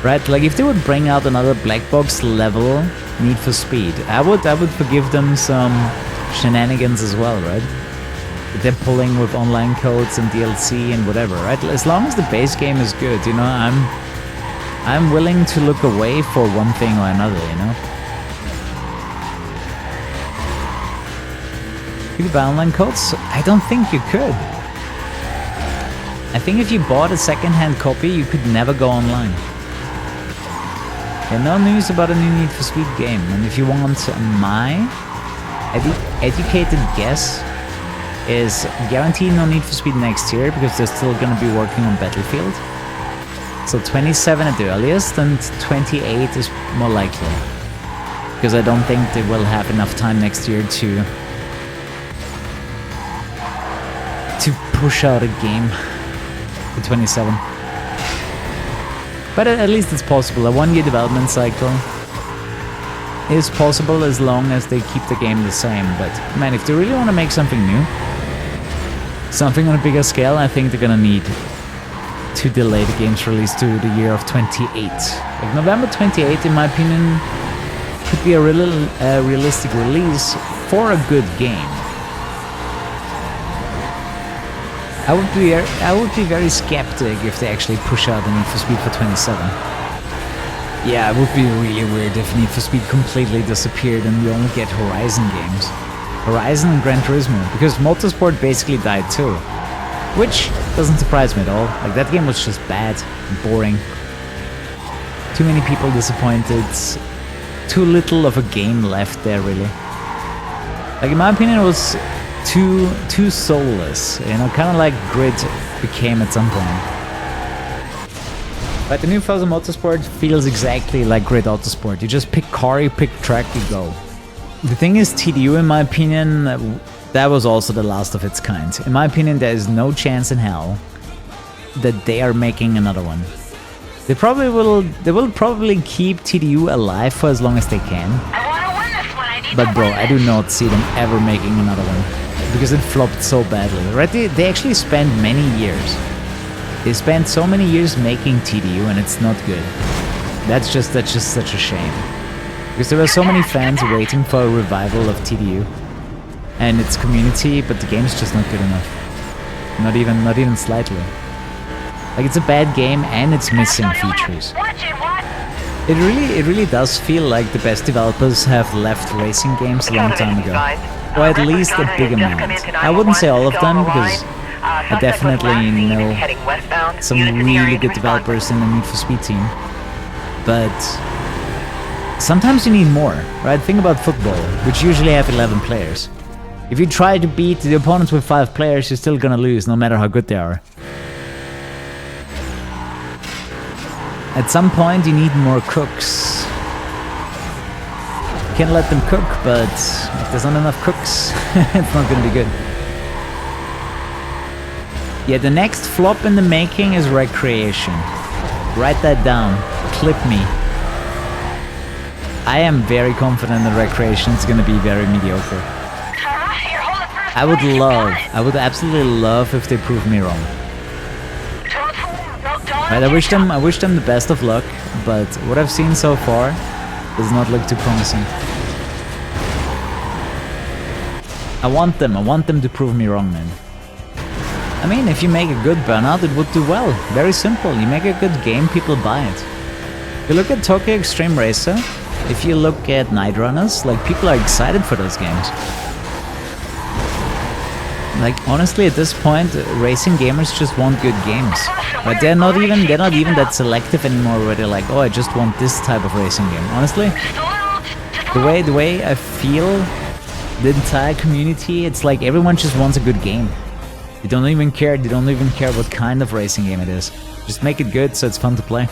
S1: Right, like if they would bring out another black box level Need for Speed, I would forgive them some shenanigans as well, right? They're pulling with online codes and DLC and whatever, right? As long as the base game is good, you know, I'm willing to look away for one thing or another, you know? Could you buy online codes? I don't think you could. I think if you bought a second-hand copy, you could never go online. And no news about a new Need for Speed game. And if you want my educated guess, is guaranteed no Need for Speed next year because they're still gonna be working on Battlefield. So 27 at the earliest, and 28 is more likely. Because I don't think they will have enough time next year to push out a game for 27. But at least it's possible. A 1-year development cycle is possible as long as they keep the game the same. But man, if they really want to make something new, something on a bigger scale, I think they're gonna need to delay the game's release to the year of 28. Like November 28, in my opinion, could be a realistic release for a good game. I would be very skeptic if they actually push out the Need for Speed for 27. Yeah, it would be really weird if Need for Speed completely disappeared and we only get Horizon games. Horizon and Gran Turismo, because Motorsport basically died too. Which doesn't surprise me at all. Like, that game was just bad and boring. Too many people disappointed. Too little of a game left there, really. Like, in my opinion, it was too soulless, you know, kind of like Grid became at some point. But the new Forza Motorsport feels exactly like Grid Autosport. You just pick car, you pick track, you go. The thing is, TDU, in my opinion, that was also the last of its kind. In my opinion, there is no chance in hell that they are making another one. They will probably keep TDU alive for as long as they can. But bro, I do not see them ever making another one. Because it flopped so badly, right? They actually spent many years. They spent so many years making TDU and it's not good. That's just such a shame. Because there were so many fans waiting for a revival of TDU and its community, but the game's just not good enough. Not even slightly. Like, it's a bad game and it's missing features. It really does feel like the best developers have left racing games a long time ago. Or at least a big amount. I wouldn't say all of them, because I definitely know
S5: heading westbound.
S1: some
S5: Units in the area
S1: really
S5: to
S1: good
S5: respond.
S1: developers in the Need for Speed team. But sometimes you need more, right? Think about football, which usually have 11 players. If you try to beat the opponents with 5 players, you're still gonna lose, no matter how good they are. At some point, you need more cooks. You can let them cook, but if there's not enough cooks, it's not gonna be good. Yeah, the next flop in the making is Recreation. Write that down. Clip me. I am very confident that Recreation is gonna be very mediocre. I would absolutely love if they prove me wrong. Right, I wish them the best of luck, but what I've seen so far does not look too promising. I want them to prove me wrong, man. I mean, if you make a good Burnout, it would do well. Very simple. You make a good game, people buy it. If you look at Tokyo Extreme Racer, if you look at Night Runners, like, people are excited for those games. Like, honestly, at this point, racing gamers just want good games. But they're not even that selective anymore, where they're like, oh, I just want this type of racing game. Honestly, the way I feel the entire community, it's like everyone just wants a good game. They don't even care what kind of racing game it is. Just make it good so it's fun to play.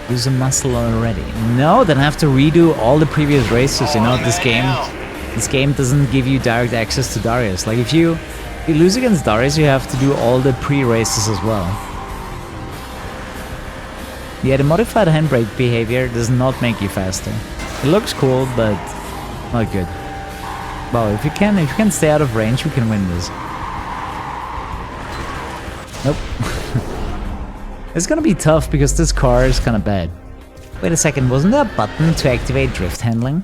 S1: Use a muscle already. No, then I have to redo all the previous races. You know, this game doesn't give you direct access to Darius. Like, if you lose against Darius, you have to do all the pre-races as well. Yeah, the modified handbrake behavior does not make you faster. It looks cool, but not good. Well, if you can stay out of range, we can win this. Nope. It's gonna be tough because this car is kinda bad. Wait a second, wasn't there a button to activate drift handling?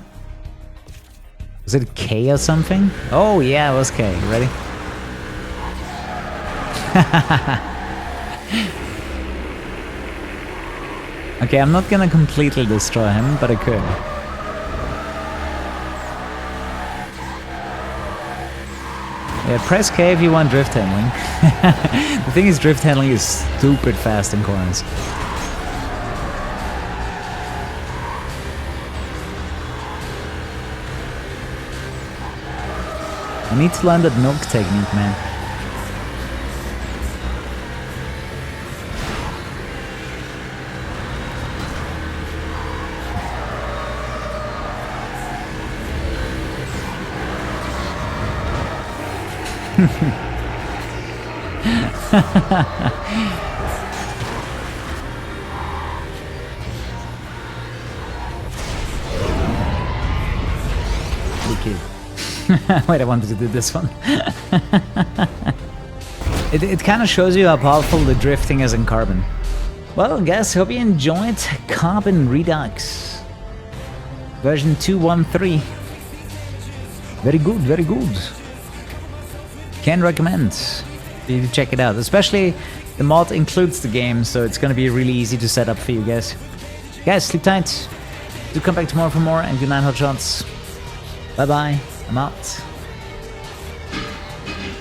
S1: Was it K or something? Oh yeah, it was K. Ready? Okay, I'm not gonna completely destroy him, but I could. Yeah, press K if you want drift handling. The thing is, drift handling is stupid fast in corners. I need to learn that milk technique, man. Wait, I wanted to do this one. It kind of shows you how powerful the drifting is in Carbon. Well, guys, hope you enjoyed Carbon Redux. Version 2.13. Very good, very good. Can recommend. You need to check it out. Especially the mod includes the game, so it's gonna be really easy to set up for you guys. Guys, sleep tight. Do come back tomorrow for more, and good night, hotshots. Bye bye. I'm out.